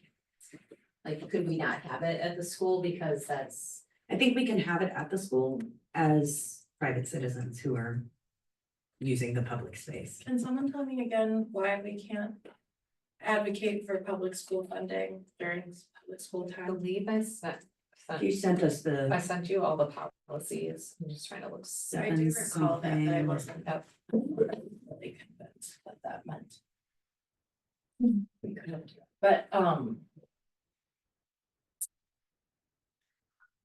S4: Like, could we not have it at the school because that's,
S2: I think we can have it at the school as private citizens who are using the public space.
S3: Can someone tell me again why we can't advocate for public school funding during public school
S4: I
S3: time?
S4: believe I sent
S2: You sent us
S4: I
S2: the,
S4: sent you all the policies. I'm just trying to look.
S3: I do
S2: Seven
S3: recall that, but I
S2: something.
S3: wasn't really convinced what that meant. We could have, but,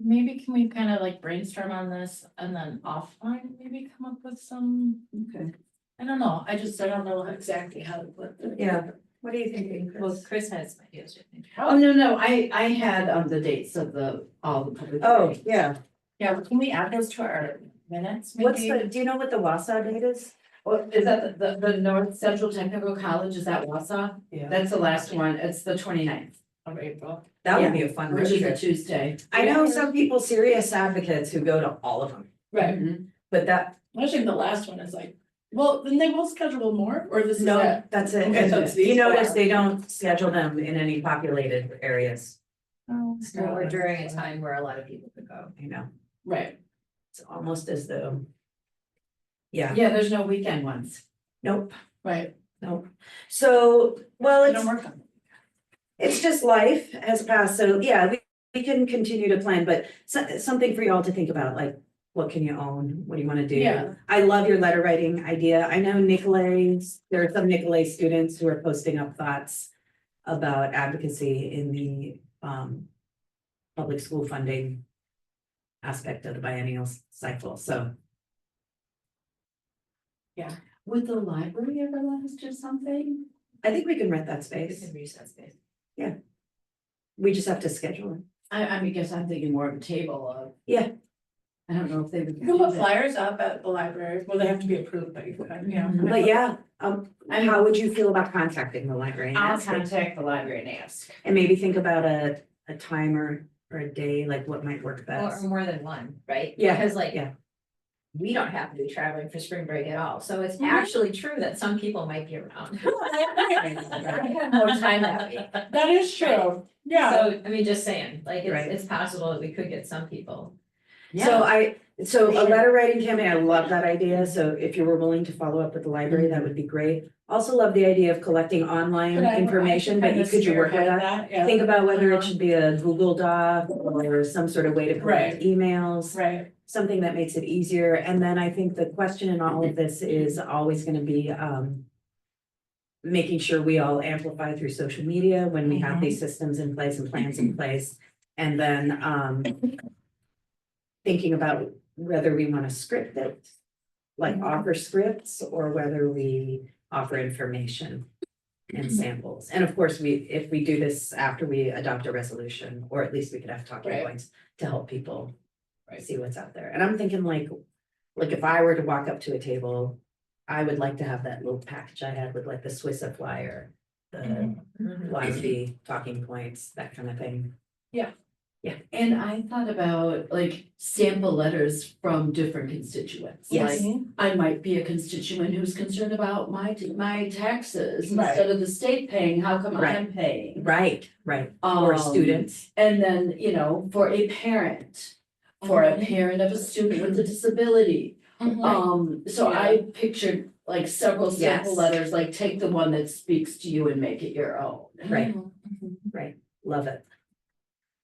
S3: maybe can we kind of like brainstorm on this and then offline, maybe come up with some,
S2: okay,
S3: I don't know, I don't know exactly how to put it.
S2: yeah, what are you thinking,
S4: Well,
S2: Chris?
S4: Chris has ideas, I think.
S14: Oh, no, I had the dates of all the public.
S2: Oh,
S14: hearings.
S2: yeah,
S3: Yeah, but can we add those to our minutes,
S2: what's
S3: maybe?
S2: the, do you know what the Wausau date is?
S14: Well, is that the North Central Technical College, is that Wausau?
S9: Yeah.
S14: That's the last one, it's the 29th,
S3: Of April.
S2: That would be a fun road
S14: which is a
S2: trip.
S14: Tuesday.
S2: I know some people, serious advocates who go to all of them,
S3: Right,
S2: but that,
S3: I think the last one is like, well, then they will schedule more, or this is
S2: no,
S3: it?
S2: that's it.
S3: Okay, so it's
S2: You
S3: these
S2: notice
S3: four.
S2: they don't schedule them in any populated areas,
S4: Or during a time where a lot of people could go.
S2: you know,
S3: Right,
S2: it's almost as though. Yeah,
S14: Yeah, there's no weekend ones.
S2: nope,
S3: right.
S2: nope. So, well,
S3: I
S2: it's.
S3: don't work on.
S2: It's just life has passed, so yeah, we can continue to plan, but something for y'all to think about, like, what can you own, what do you wanna do?
S3: Yeah.
S2: I love your letter writing idea, I know Nicolet's, there are some Nicolet students who are posting up thoughts about advocacy in the, public school funding aspect of the biennial cycle, so.
S14: Would the library ever let us do something?
S2: I think we can rent that
S4: We
S2: space,
S4: can use that space.
S2: we just have to schedule it.
S14: I mean, guess I'm thinking more of a table of.
S2: Yeah.
S14: I don't know if they would.
S3: You can put flyers up at the library, well, they have to be approved, but you could, yeah.
S2: But yeah, how would you feel about contacting the library? and
S14: I'll
S2: asking?
S14: contact the library and ask.
S2: And maybe think about a time or a day, like what might work
S4: Or
S2: best.
S4: more than one, right?
S2: Yeah,
S4: Because like.
S2: yeah.
S4: We don't have to be traveling for spring break at all, so it's
S3: Mhm.
S4: actually true that some people might be around. I have more time that week.
S3: That is true, yeah.
S4: So, I mean, just saying, like,
S2: Right.
S4: it's possible that we could get some people.
S2: So a letter writing campaign, I love that idea. So if you were willing to follow up with the library, that would be great. Also love the idea of collecting online
S3: Could I-
S2: information, but
S3: kinda
S2: could you work with
S3: spearhead
S2: that?
S3: Yeah,
S2: Think about whether it should be a Google Doc or some sort of way to collect
S3: Right.
S2: emails.
S3: right,
S2: Something that makes it easier. And then I think the question in all of this is always gonna be, making sure we all amplify through social media when we have these systems in place and plans in place. And then, thinking about whether we wanna script it, like offer scripts, or whether we offer information and samples. And of course, if we do this after we adopt a resolution, or at least we could have talking
S3: Right.
S2: points to help people
S3: Right.
S2: see what's out there. And I'm thinking like if I were to walk up to a table, I would like to have that little package I had with like the Swissa flyer, the WASB talking points, that kind of thing.
S14: And I thought about like sample letters from different constituents.
S2: Yes.
S14: Like, I might be a constituent who's concerned about my taxes
S3: Right.
S14: instead of the state paying, how come
S2: Right.
S14: I'm paying?
S2: Right, or students.
S14: And then, for a parent, for a parent of a student with a disability. So I pictured like several sample
S2: Yes.
S14: letters, like take the one that speaks to you and make it your own.
S2: Right, right, love it.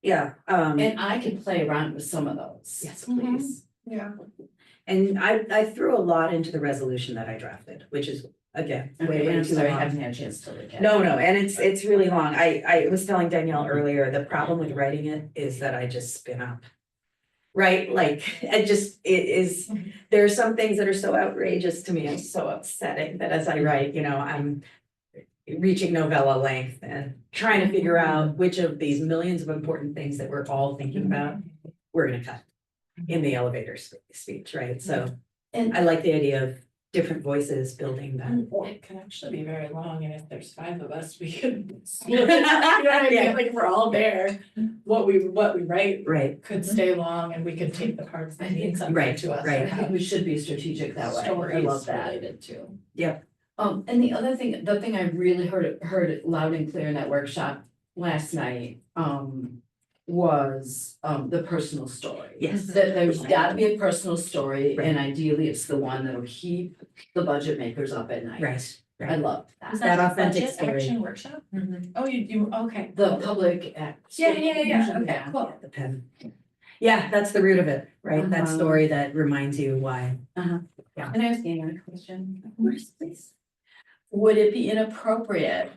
S2: Yeah,
S14: And I can play around with some of those.
S2: yes,
S3: Mhm.
S2: please.
S3: yeah.
S2: And I threw a lot into the resolution that I drafted, which is, again, way
S14: Okay, I'm
S2: too
S14: sorry, I
S2: long.
S14: haven't had a chance to look at it.
S2: No, and it's really long. I was telling Danielle earlier, the problem with writing it is that I just spin up. Right, like, it is, there are some things that are so outrageous to me and so upsetting that as I write, I'm reaching novella length and trying to figure out which of these millions of important things that we're all thinking about, we're gonna cut in the elevator speech, right? So,
S14: And-
S2: I like the idea of different voices building that.
S3: It can actually be very long, and if there's 5 of us, we could. You know what I
S2: Yeah.
S3: mean, like, if we're all there, what we write
S2: Right,
S3: could stay long, and we could take the parts that mean something
S2: Right,
S3: to us.
S2: right.
S3: or
S14: I think
S3: have
S14: we should be strategic that way. I
S3: Stories
S14: love that.
S3: related to.
S14: And the other thing, the thing I really heard it loud and clear in that workshop last night, was the personal story.
S2: Yes.
S14: That there's gotta be a personal story, and ideally it's the one that'll keep the budget makers up at night.
S2: Right,
S14: I
S2: right.
S14: loved that.
S3: Is
S2: That
S3: the
S2: authentic
S3: budget
S2: story.
S3: action workshop? Oh, you, okay.
S14: The public act.
S3: Yeah, okay, cool.
S2: The pen. Yeah, that's the root of it, right? That
S14: Uh-huh.
S2: story that reminds you why.
S14: Uh-huh.
S2: Can I ask you a question?
S14: Of course, please. Would it be inappropriate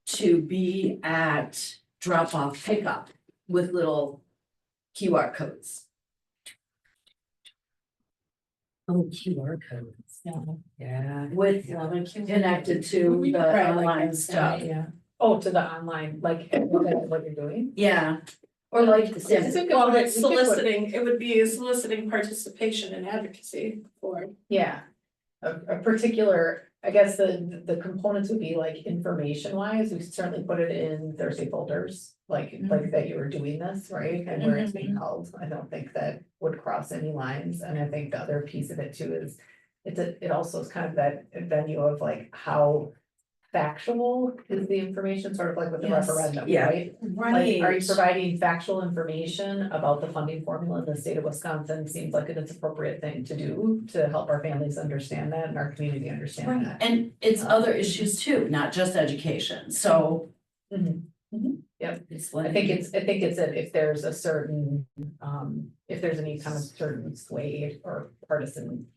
S14: to be at drop-off pickup with little QR codes?
S2: Oh, QR codes. Yeah.
S14: With connected to the
S3: Right, like
S14: online
S3: it's,
S14: stuff.
S3: Yeah. Oh, to the online, like what you're doing?
S14: Yeah, or like the
S3: I think
S14: well,
S3: it's soliciting, it would be soliciting participation and advocacy for.
S10: Yeah. A particular, I guess the components would be like information wise, we could certainly put it in Thursday folders. Like that you were doing this, right, and where it's being held, I don't think that would cross any lines, and I think the other piece of it too is. It also is kind of that venue of like how factual is the information, sort of like with the
S3: Yes.
S10: referendum,
S2: Yeah.
S10: right? Like, are you providing factual information about the funding formula in the state of Wisconsin? Seems like it's an appropriate thing to do to help our families understand that and our community understand that.
S14: and it's other issues too, not just education, so.
S10: Yep.
S14: It's
S10: I
S14: like.
S10: think it's if there's a certain, if there's any kind of certain sway or partisan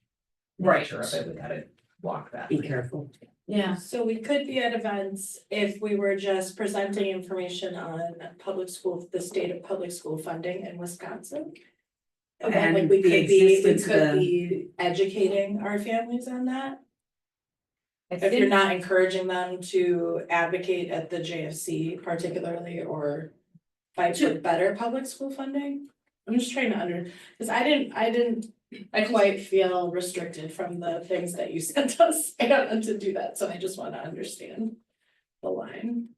S14: Right.
S10: nature of it, we gotta walk that.
S2: Be
S10: line.
S2: careful.
S14: Yeah,
S3: So we could be at events if we were just presenting information on public school, the state of public school funding in Wisconsin. And then like
S2: And
S3: we
S2: the
S3: could be, we
S2: existence
S3: could
S2: of-
S3: be educating our families on that.
S10: I
S3: If you're
S10: think-
S3: not encouraging them to advocate at the JFC particularly or fight for better public school funding. I'm just trying to because I didn't quite feel restricted from the things that you sent us and to do that, so I just wanna understand the line.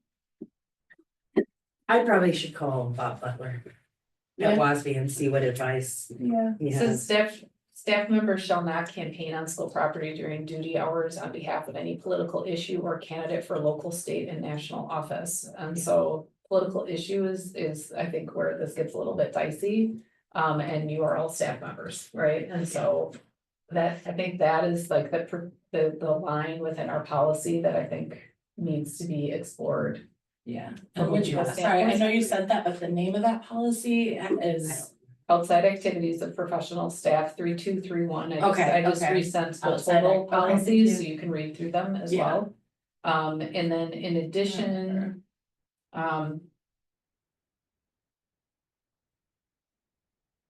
S2: I probably should call Bob Butler
S3: Yeah.
S2: at WASB and see what advice
S3: Yeah.
S2: he
S10: Says
S2: has.
S10: staff members shall not campaign on school property during duty hours on behalf of any political issue or candidate for local, state, and national office. And so political issue is I think where this gets a little bit dicey. And you are all staff members, right? And so that, I think that is like the line within our policy that I think needs to be explored.
S3: Yeah.
S10: From
S3: Which,
S10: legal
S3: sorry, I know
S10: standpoint.
S3: you said that, but the name of that policy is.
S10: Outside activities of professional staff 3231. I just
S3: Okay.
S10: resent the
S3: Outside
S10: total
S3: act- okay,
S10: policies,
S3: thank
S10: so
S3: you.
S10: you can read through them as
S3: Yeah.
S10: well. And then in addition.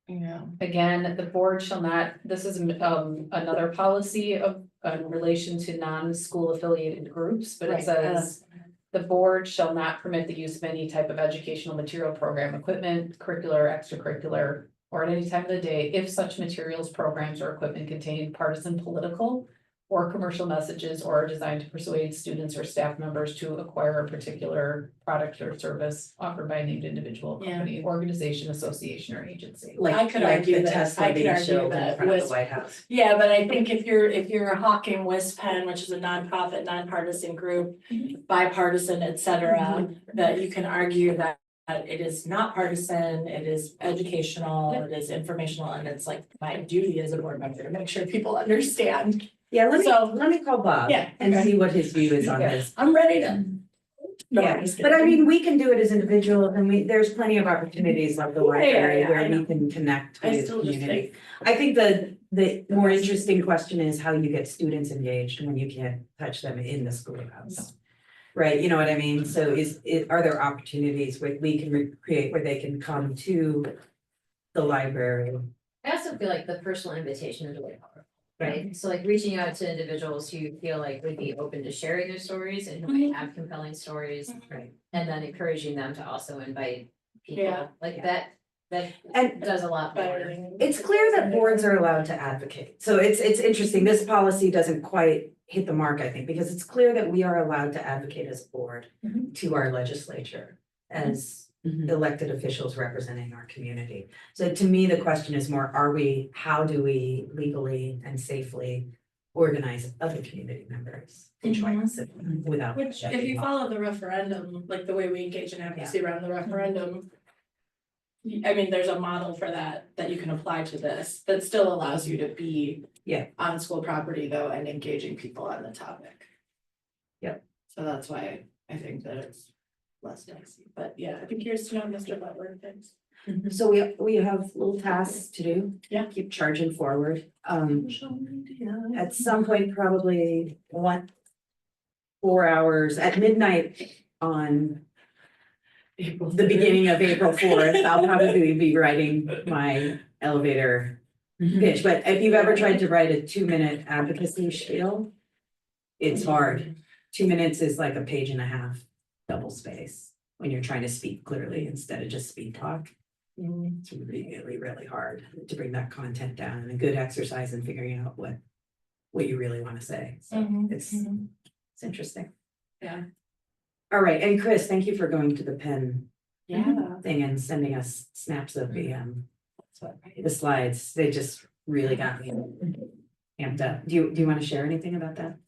S3: Yeah.
S10: Again, the board shall not, this is another policy of in relation to non-school affiliated groups, but it
S3: Right,
S10: says. The board shall not permit the use of any type of educational material, program, equipment, curricular, extracurricular. Or at any time of the day, if such materials, programs, or equipment contain partisan, political. Or commercial messages or are designed to persuade students or staff members to acquire a particular product or service offered by a named individual,
S3: Yeah.
S10: company, organization, association, or agency.
S3: I could
S2: Like
S3: argue
S2: the
S3: that-
S2: Tesla
S3: I could
S2: being
S3: argue
S2: shilled in
S3: that
S2: front of the
S3: with-
S2: White House.
S3: Yeah, but I think if you're hawking WISPEN, which is a nonprofit, nonpartisan group, bipartisan, et cetera, that you can argue that it is not partisan, it is educational, it is informational, and it's like my duty as a board member to make sure people understand.
S2: Yeah,
S3: So-
S2: let me call Bob.
S3: Yeah,
S2: And
S3: okay.
S2: see what his view is on
S10: Yeah.
S2: this.
S3: I'm ready to. No, I'm
S2: Yeah,
S3: just
S2: but I
S3: kidding.
S2: mean, we can do it as individuals and there's plenty of opportunities like the library
S3: yeah, I
S2: where
S3: know.
S2: we can connect
S3: I
S2: with
S3: still just
S2: community.
S3: think,
S2: I think the more interesting question is how you get students engaged when you can't touch them in the schoolhouse. Right, you know what I mean? So are there opportunities where we can create where they can come to the library?
S4: I also feel like the personal invitation is really powerful, right? So like reaching out to individuals who you feel like would be open to sharing their stories and who might have compelling stories.
S2: Right.
S4: And then encouraging them to also invite people,
S3: Yeah.
S4: like
S2: Yeah.
S4: that
S2: And
S4: does a lot
S3: better
S4: more.
S3: than.
S2: it's clear that boards are allowed to advocate. So it's interesting. This policy doesn't quite hit the mark, I think, because it's clear that we are allowed to advocate as a board to our legislature as elected officials representing our community. So to me, the question is more, how do we legally and safely organize other community members to join us without.
S3: Which, if you follow the referendum, like the way we engage in advocacy around the referendum. I mean, there's a model for that you can apply to this, that still allows you to be.
S2: Yeah.
S3: On school property though, and engaging people on the topic.
S2: Yep.
S3: So that's why I think that it's less dicey, but yeah, I'd be curious to know Mr. Butler thinks.
S2: So we have little tasks to do.
S3: Yeah.
S2: Keep charging forward. At some point, probably 4 hours at midnight on the beginning of April 4th, I'll probably be writing my elevator pitch. But if you've ever tried to write a 2-minute advocacy spiel, it's hard. 2 minutes is like a page and a half, double space, when you're trying to speak clearly instead of just speed talk. It's really, really hard to bring that content down, and a good exercise in figuring out what you really want to say. So it's interesting.
S3: Yeah.
S2: All right, and Chris, thank you for going to the pen
S3: Yeah.
S2: thing and sending us snaps of the slides. They just really got me amped up. Do you want to share anything about that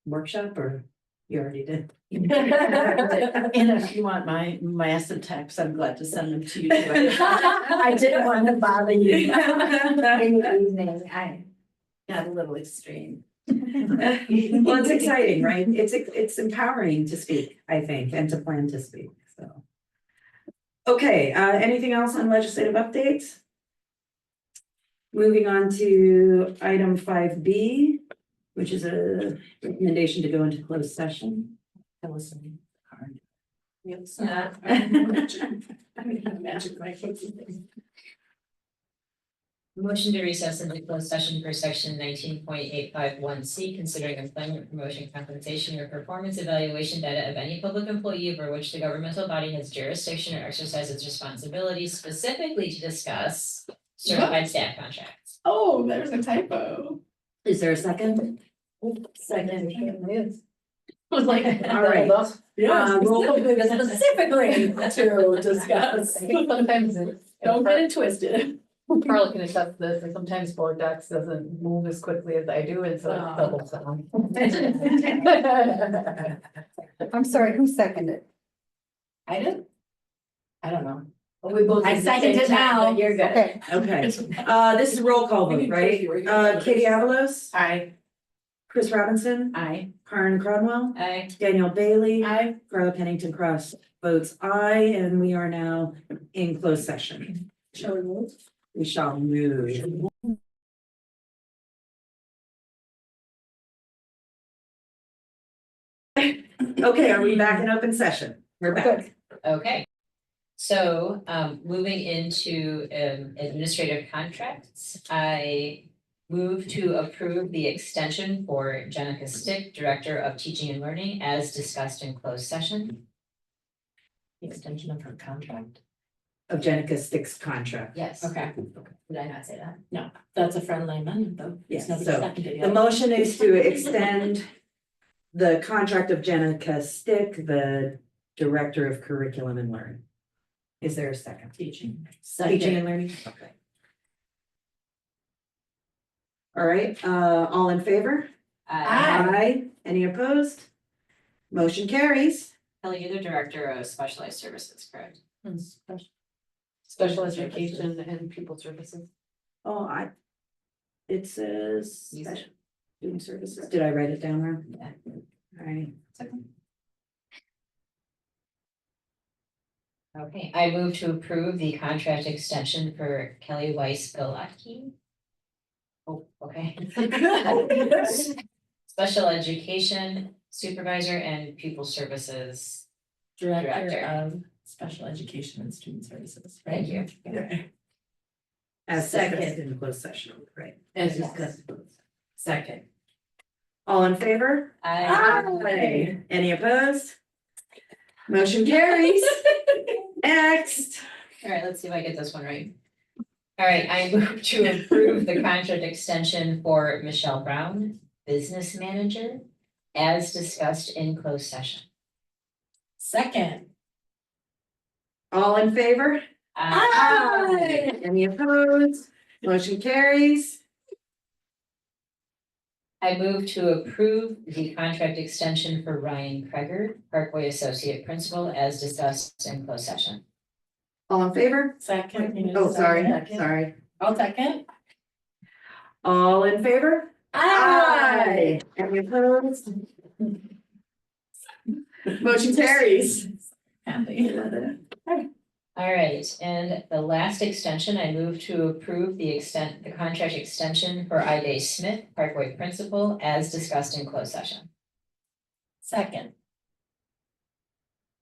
S2: workshop, or you already did?
S14: And if you want my massive text, I'm glad to send them to you. I didn't want to bother you. In the evening, I got a little extreme.
S2: Well, it's exciting, right? It's empowering to speak, I think, and to plan to speak, so. Okay, anything else on legislative updates? Moving on to item 5B, which is a recommendation to go into closed session.
S4: Motion to recess into closed session per section 19.851C, considering employment, promotion, compensation, or performance evaluation data of any public employee over which the governmental body has jurisdiction or exercises responsibilities, specifically to discuss certified staff contracts.
S3: Oh, there's a typo.
S2: Is there a second?
S14: Second.
S3: Was like.
S2: All right. Roll call.
S3: Specifically to discuss.
S8: Sometimes it's.
S3: Don't get it twisted.
S8: Carl can attest to this, and sometimes board docs doesn't move as quickly as I do, and so it's double sound.
S11: I'm sorry, who seconded?
S3: I did.
S8: I don't know. We both.
S3: I second it now.
S8: You're good.
S11: Okay,
S2: Okay, this is a roll call vote, right? Katie Avalos,
S3: Aye.
S2: Chris Robinson,
S14: Aye.
S2: Karen Cronwell,
S4: Aye.
S2: Danielle Bailey.
S3: Aye.
S2: Carla Pennington Cross votes aye, and we are now in closed session.
S3: Shall we move?
S2: We shall move. Okay, are we back in open session? We're back.
S4: Okay. So, moving into, administrative contracts, I move to approve the extension for Jenica Stick, Director of Teaching and Learning, as discussed in closed session.
S8: The extension of her contract.
S2: Of Jenica Stick's contract.
S4: Yes.
S3: Okay,
S4: Did I not say that?
S3: no, that's a friendly amendment though.
S2: Yes,
S3: Nobody
S2: so
S3: seconded
S2: the
S3: yet.
S2: motion is to extend the contract of Jenica Stick, the Director of Curriculum and Learning. Is there a second?
S3: Teaching.
S2: Teaching and learning, okay. All right, all in favor? Aye. Any opposed? Motion carries.
S4: Kelly, you're the Director of Specialized Services, correct?
S8: Special education and pupil services.
S2: Oh, it says
S4: You
S2: special student services. Did I write it down wrong?
S4: Yeah.
S2: All right.
S4: Okay, I move to approve the contract extension for Kelly Weiss Galacki. Oh, okay. Special Education Supervisor and Pupil Services.
S3: Director of Special Education and Student Services, right?
S4: Thank you.
S3: Okay.
S2: As
S3: Second.
S2: discussed in the closed session, right?
S3: As discussed. Second.
S2: All in favor?
S4: I
S2: Any opposed? Motion carries. Next.
S4: All right, let's see if I get this one right. All right, I move to approve the contract extension for Michelle Brown, Business Manager, as discussed in closed session.
S3: Second.
S2: All in favor?
S3: Aye.
S2: Any opposed? Motion carries.
S4: I move to approve the contract extension for Ryan Kreger, Parkway Associate Principal, as discussed in closed session.
S2: All in favor?
S3: Second. you need
S2: Oh,
S3: a
S2: sorry,
S3: second.
S2: sorry.
S3: I'll second.
S2: All in favor? Aye. Any opposed? Motion carries.
S3: Happy.
S4: All right, and the last extension, I move to approve the contract extension for Ida Smith, Parkway Principal, as discussed in closed session.
S3: Second.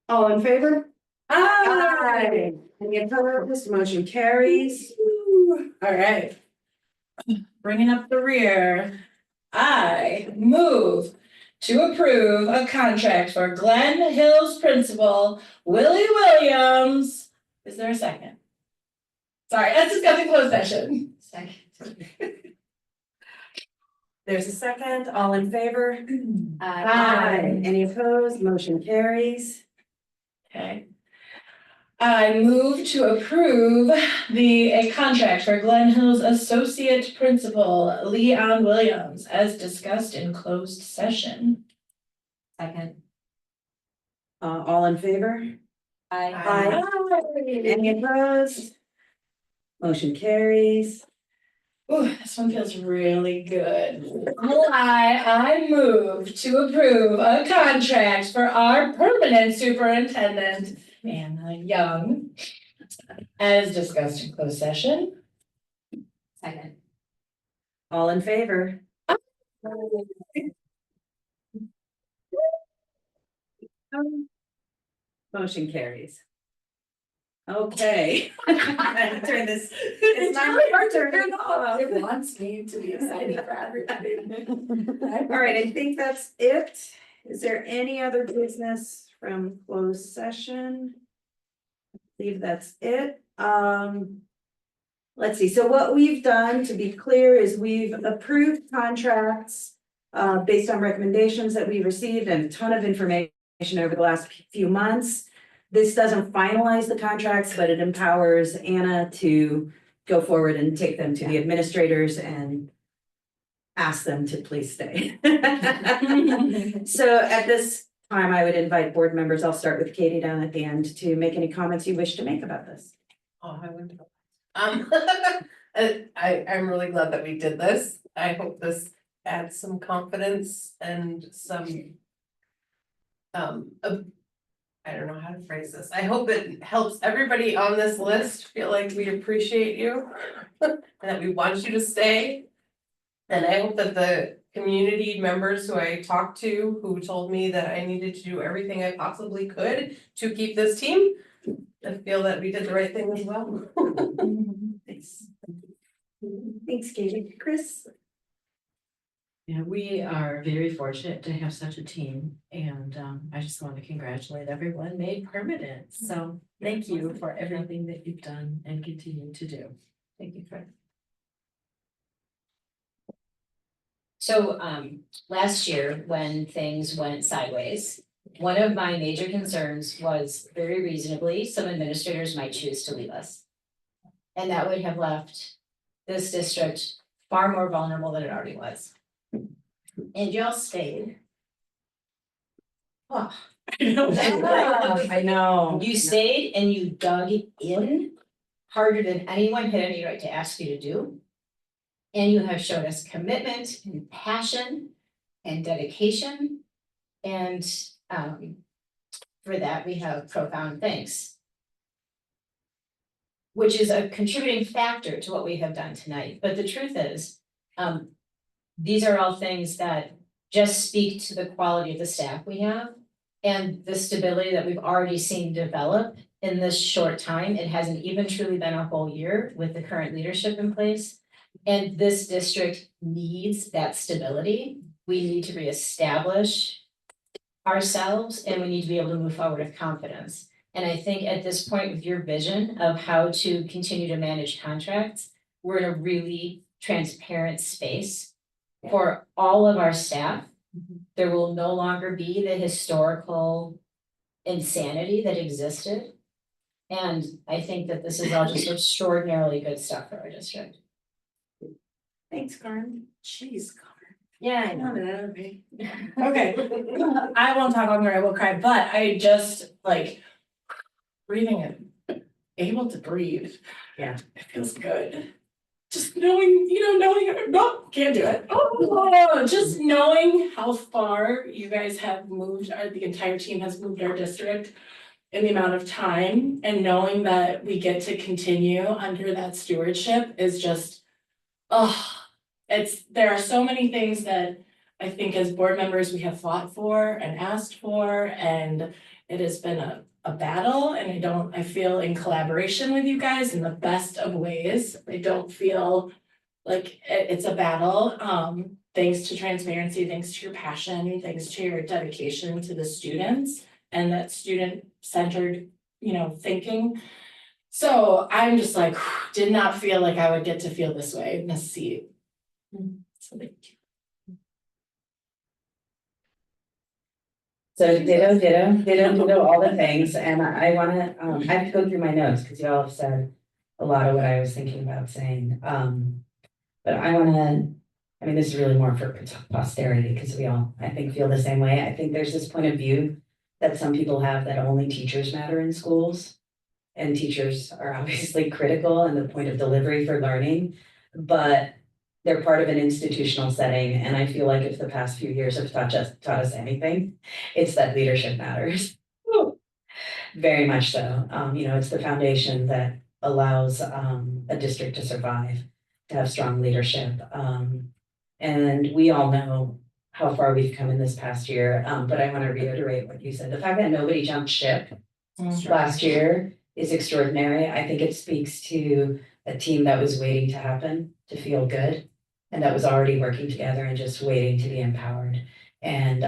S2: All in favor?
S3: Aye.
S2: Any opposed? Motion carries.
S3: All right. Bringing up the rear. I move to approve a contract for Glen Hills Principal Willie Williams. Is there a second? Sorry, let's discuss in closed session.
S4: Second.
S2: There's a second. All in favor?
S3: Aye.
S2: Any opposed? Motion carries.
S3: Okay. I move to approve a contract for Glen Hills Associate Principal Leon Williams as discussed in closed session.
S4: Second.
S2: All in favor?
S4: Aye.
S2: Any opposed? Motion carries.
S3: Ooh, this one feels really good. I move to approve a contract for our permanent superintendent, Anna Young, as discussed in closed session.
S4: Second.
S2: All in favor? Motion carries. Okay. Turn this. It's not our turn.
S3: It wants me to be excited for everybody.
S2: All right, I think that's it. Is there any other business from closed session? I believe that's it. Let's see, so what we've done, to be clear, is we've approved contracts based on recommendations that we received and a ton of information over the last few months. This doesn't finalize the contracts, but it empowers Anna to go forward and take them to the administrators and ask them to please stay. So at this time, I would invite board members, I'll start with Katie down at the end, to make any comments you wish to make about this.
S12: Oh, I wouldn't. I'm really glad that we did this. I hope this adds some confidence and some. I don't know how to phrase this. I hope it helps everybody on this list feel like we appreciate you. And that we want you to stay. And I hope that the community members who I talked to, who told me that I needed to do everything I possibly could to keep this team. I feel that we did the right thing as well.
S2: Thanks. Thanks, Katie. Chris?
S14: Yeah, we are very fortunate to have such a team, and I just want to congratulate everyone made permanent. So thank you for everything that you've done and continue to do. Thank you, Fred.
S4: So last year, when things went sideways, one of my major concerns was very reasonably, some administrators might choose to leave us. And that would have left this district far more vulnerable than it already was. And y'all stayed. Oh,
S2: I know.
S4: you stayed and you dug in harder than anyone had any right to ask you to do. And you have showed us commitment and passion and dedication. And for that, we have profound thanks. Which is a contributing factor to what we have done tonight. But the truth is, these are all things that just speak to the quality of the staff we have and the stability that we've already seen develop in this short time. It hasn't even truly been a whole year with the current leadership in place. And this district needs that stability. We need to reestablish ourselves and we need to be able to move forward with confidence. And I think at this point with your vision of how to continue to manage contracts, we're in a really transparent space for all of our staff. There will no longer be the historical insanity that existed. And I think that this is all just extraordinarily good stuff for our district.
S2: Thanks, Carmen. Jeez, Carmen.
S4: Yeah, I know.
S3: Okay, I won't talk longer, I will cry, but I just like breathing able to breathe.
S2: Yeah.
S3: It feels good. Just knowing, no, can't do it. Oh, just knowing how far you guys have moved, or the entire team has moved our district in the amount of time, and knowing that we get to continue under that stewardship is just, there are so many things that I think as board members we have fought for and asked for, and it has been a battle, and I feel in collaboration with you guys in the best of ways. I don't feel like it's a battle, thanks to transparency, thanks to your passion, thanks to your dedication to the students and that student-centered, thinking. So I'm just like, did not feel like I would get to feel this way in this seat. So thank you.
S2: So ditto, all the things, and I wanna, I have to go through my notes, because y'all have said a lot of what I was thinking about saying, but this is really more for posterity, because we all, I think, feel the same way. I think there's this point of view that some people have that only teachers matter in schools, and teachers are obviously critical and the point of delivery for learning, but they're part of an institutional setting, and I feel like if the past few years have taught us anything, it's that leadership matters. Very much so. It's the foundation that allows a district to survive, to have strong leadership. And we all know how far we've come in this past year, but I want to reiterate what you said. The fact that nobody jumped ship last year is extraordinary. I think it speaks to a team that was waiting to happen, to feel good, and that was already working together and just waiting to be empowered. And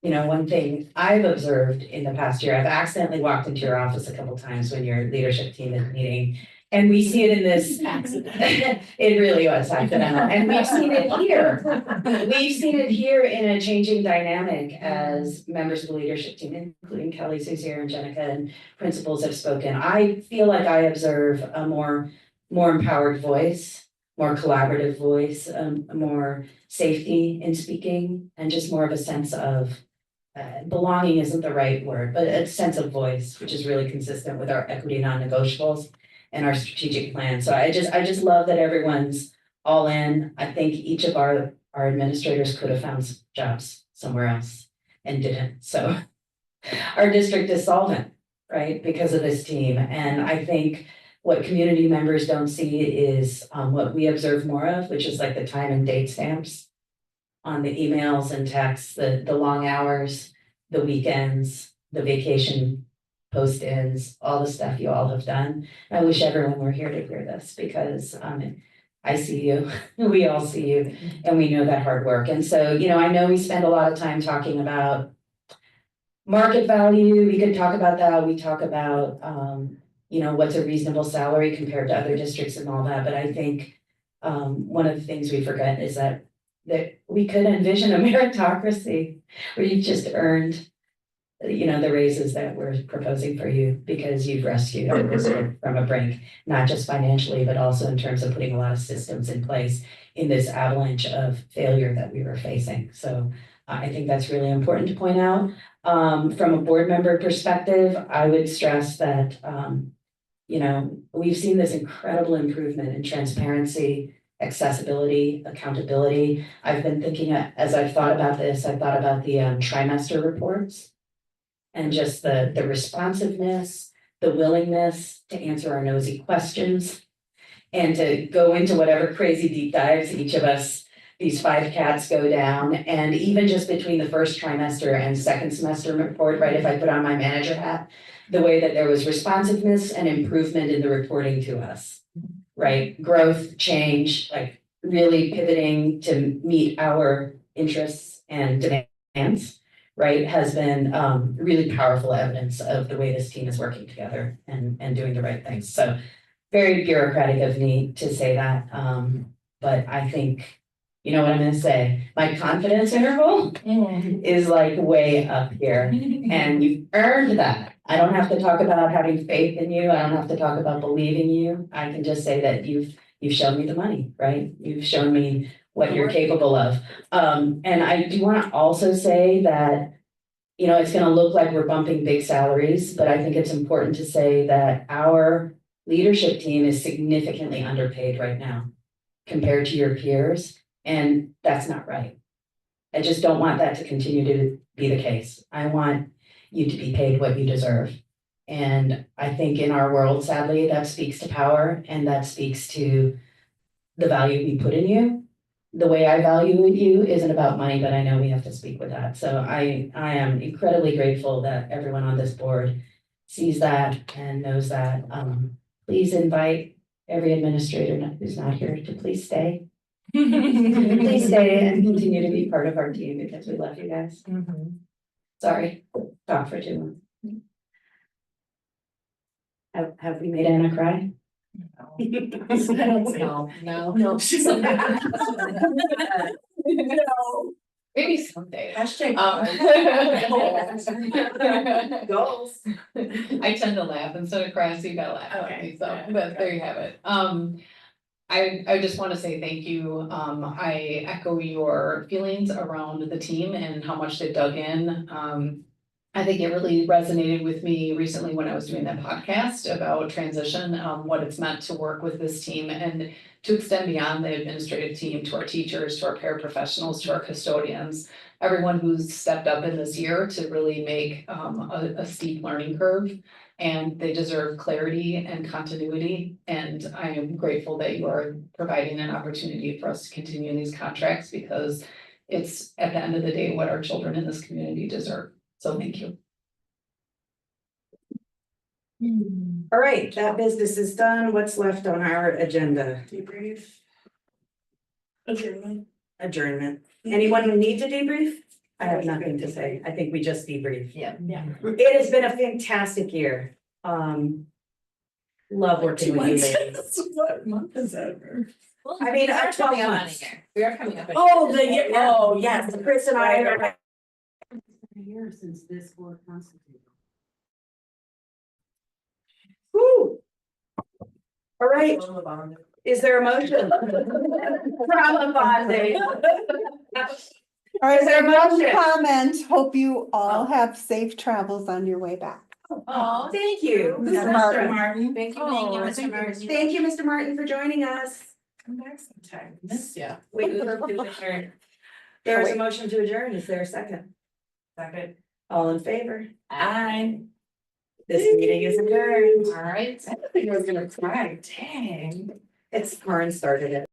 S2: one thing I've observed in the past year, I've accidentally walked into your office a couple times when your leadership team is meeting, and we see it in this accident. It really was accidental, and we've seen it here. We've seen it here in a changing dynamic as members of the leadership team, including Kelly, Susie, and Jenica, and principals have spoken. I feel like I observe a more empowered voice, more collaborative voice, more safety in speaking, and just more of a sense of belonging isn't the right word, but a sense of voice, which is really consistent with our equity non-negotiables and our strategic plan. So I just love that everyone's all in. I think each of our administrators could have found jobs somewhere else and didn't. So our district is solvent, right, because of this team. And I think what community members don't see is what we observe more of, which is like the time and date stamps on the emails and texts, the long hours, the weekends, the vacation post-ins, all the stuff you all have done. I wish everyone were here to hear this, because I see you, we all see you, and we know that hard work. And so, I know we spend a lot of time talking about market value. We could talk about that. We talk about what's a reasonable salary compared to other districts and all that. But I think one of the things we forget is that we could envision a meritocracy where you've just earned, the raises that we're proposing for you because you've rescued our district from a brink, not just financially, but also in terms of putting a lot of systems in place in this avalanche of failure that we were facing. So I think that's really important to point out. From a board member perspective, I would stress that, we've seen this incredible improvement in transparency, accessibility, accountability. I've been thinking, as I've thought about this, I've thought about the trimester reports and just the responsiveness, the willingness to answer our nosy questions and to go into whatever crazy deep dives each of us, these 5 cats, go down. And even just between the first trimester and second semester report, right, if I put on my manager hat, the way that there was responsiveness and improvement in the reporting to us, right? Growth, change, like really pivoting to meet our interests and demands, right, has been really powerful evidence of the way this team is working together and doing the right things. So very bureaucratic of me to say that, but I think, you know what I'm gonna say, my confidence interval is like way up here, and you've earned that. I don't have to talk about having faith in you. I don't have to talk about believing you. I can just say that you've shown me the money, right? You've shown me what you're capable of. And I do want to also say that you know, it's gonna look like we're bumping big salaries, but I think it's important to say that our leadership team is significantly underpaid right now compared to your peers, and that's not right. I just don't want that to continue to be the case. I want you to be paid what you deserve. And I think in our world, sadly, that speaks to power and that speaks to the value we put in you. The way I value you isn't about money, but I know we have to speak with that. So I am incredibly grateful that everyone on this board sees that and knows that. Please invite every administrator who's not here to please stay. Please stay and continue to be part of our team because we love you guys. Sorry, talk for too long. Have we made Anna cry?
S3: No. She's like. No.
S4: Maybe someday.
S3: Hashtag.
S2: Goals.
S10: I tend to laugh instead of cry, so you gotta laugh at me, so, but there you have it. I just wanna say thank you. I echo your feelings around the team and how much they dug in. I think it really resonated with me recently when I was doing that podcast about transition, what it's meant to work with this team and to extend beyond the administrative team to our teachers, to our paraprofessionals, to our custodians, everyone who's stepped up in this year to really make a steep learning curve. And they deserve clarity and continuity. And I am grateful that you are providing an opportunity for us to continue these contracts because it's at the end of the day what our children in this community deserve. So thank you.
S2: All right, that business is done. What's left on our agenda?
S5: Debrief.
S2: Adjournment. Anyone who needs a debrief? I have nothing to say. I think we just debrief.
S14: Yeah.
S2: It has been a fantastic year. Love working with you ladies.
S5: What month is that?
S2: I mean,
S4: We are
S2: 12
S4: coming up on a
S2: months.
S4: year. We are coming up. on a
S2: Oh,
S4: year.
S2: the year, oh, yes, Chris and I are.
S14: A year since this board constituted.
S2: Woo. All right, is there a motion? From bonding.
S11: All right,
S2: Is there a
S11: one
S2: motion?
S11: comment, hope you all have safe travels on your way back.
S2: Oh, thank you.
S11: Mr. Martin.
S3: Thank you,
S4: Mr. Martin.
S2: Thank you, Mr. Martin, for joining us.
S3: Come back sometime. Miss ya.
S2: We move to adjourn. There is a motion to adjourn. Is there a second?
S3: Second.
S2: All in favor?
S3: Aye.
S2: This meeting is adjourned.
S4: All right.
S3: I didn't think I was gonna cry, dang.
S2: It's Karen started it.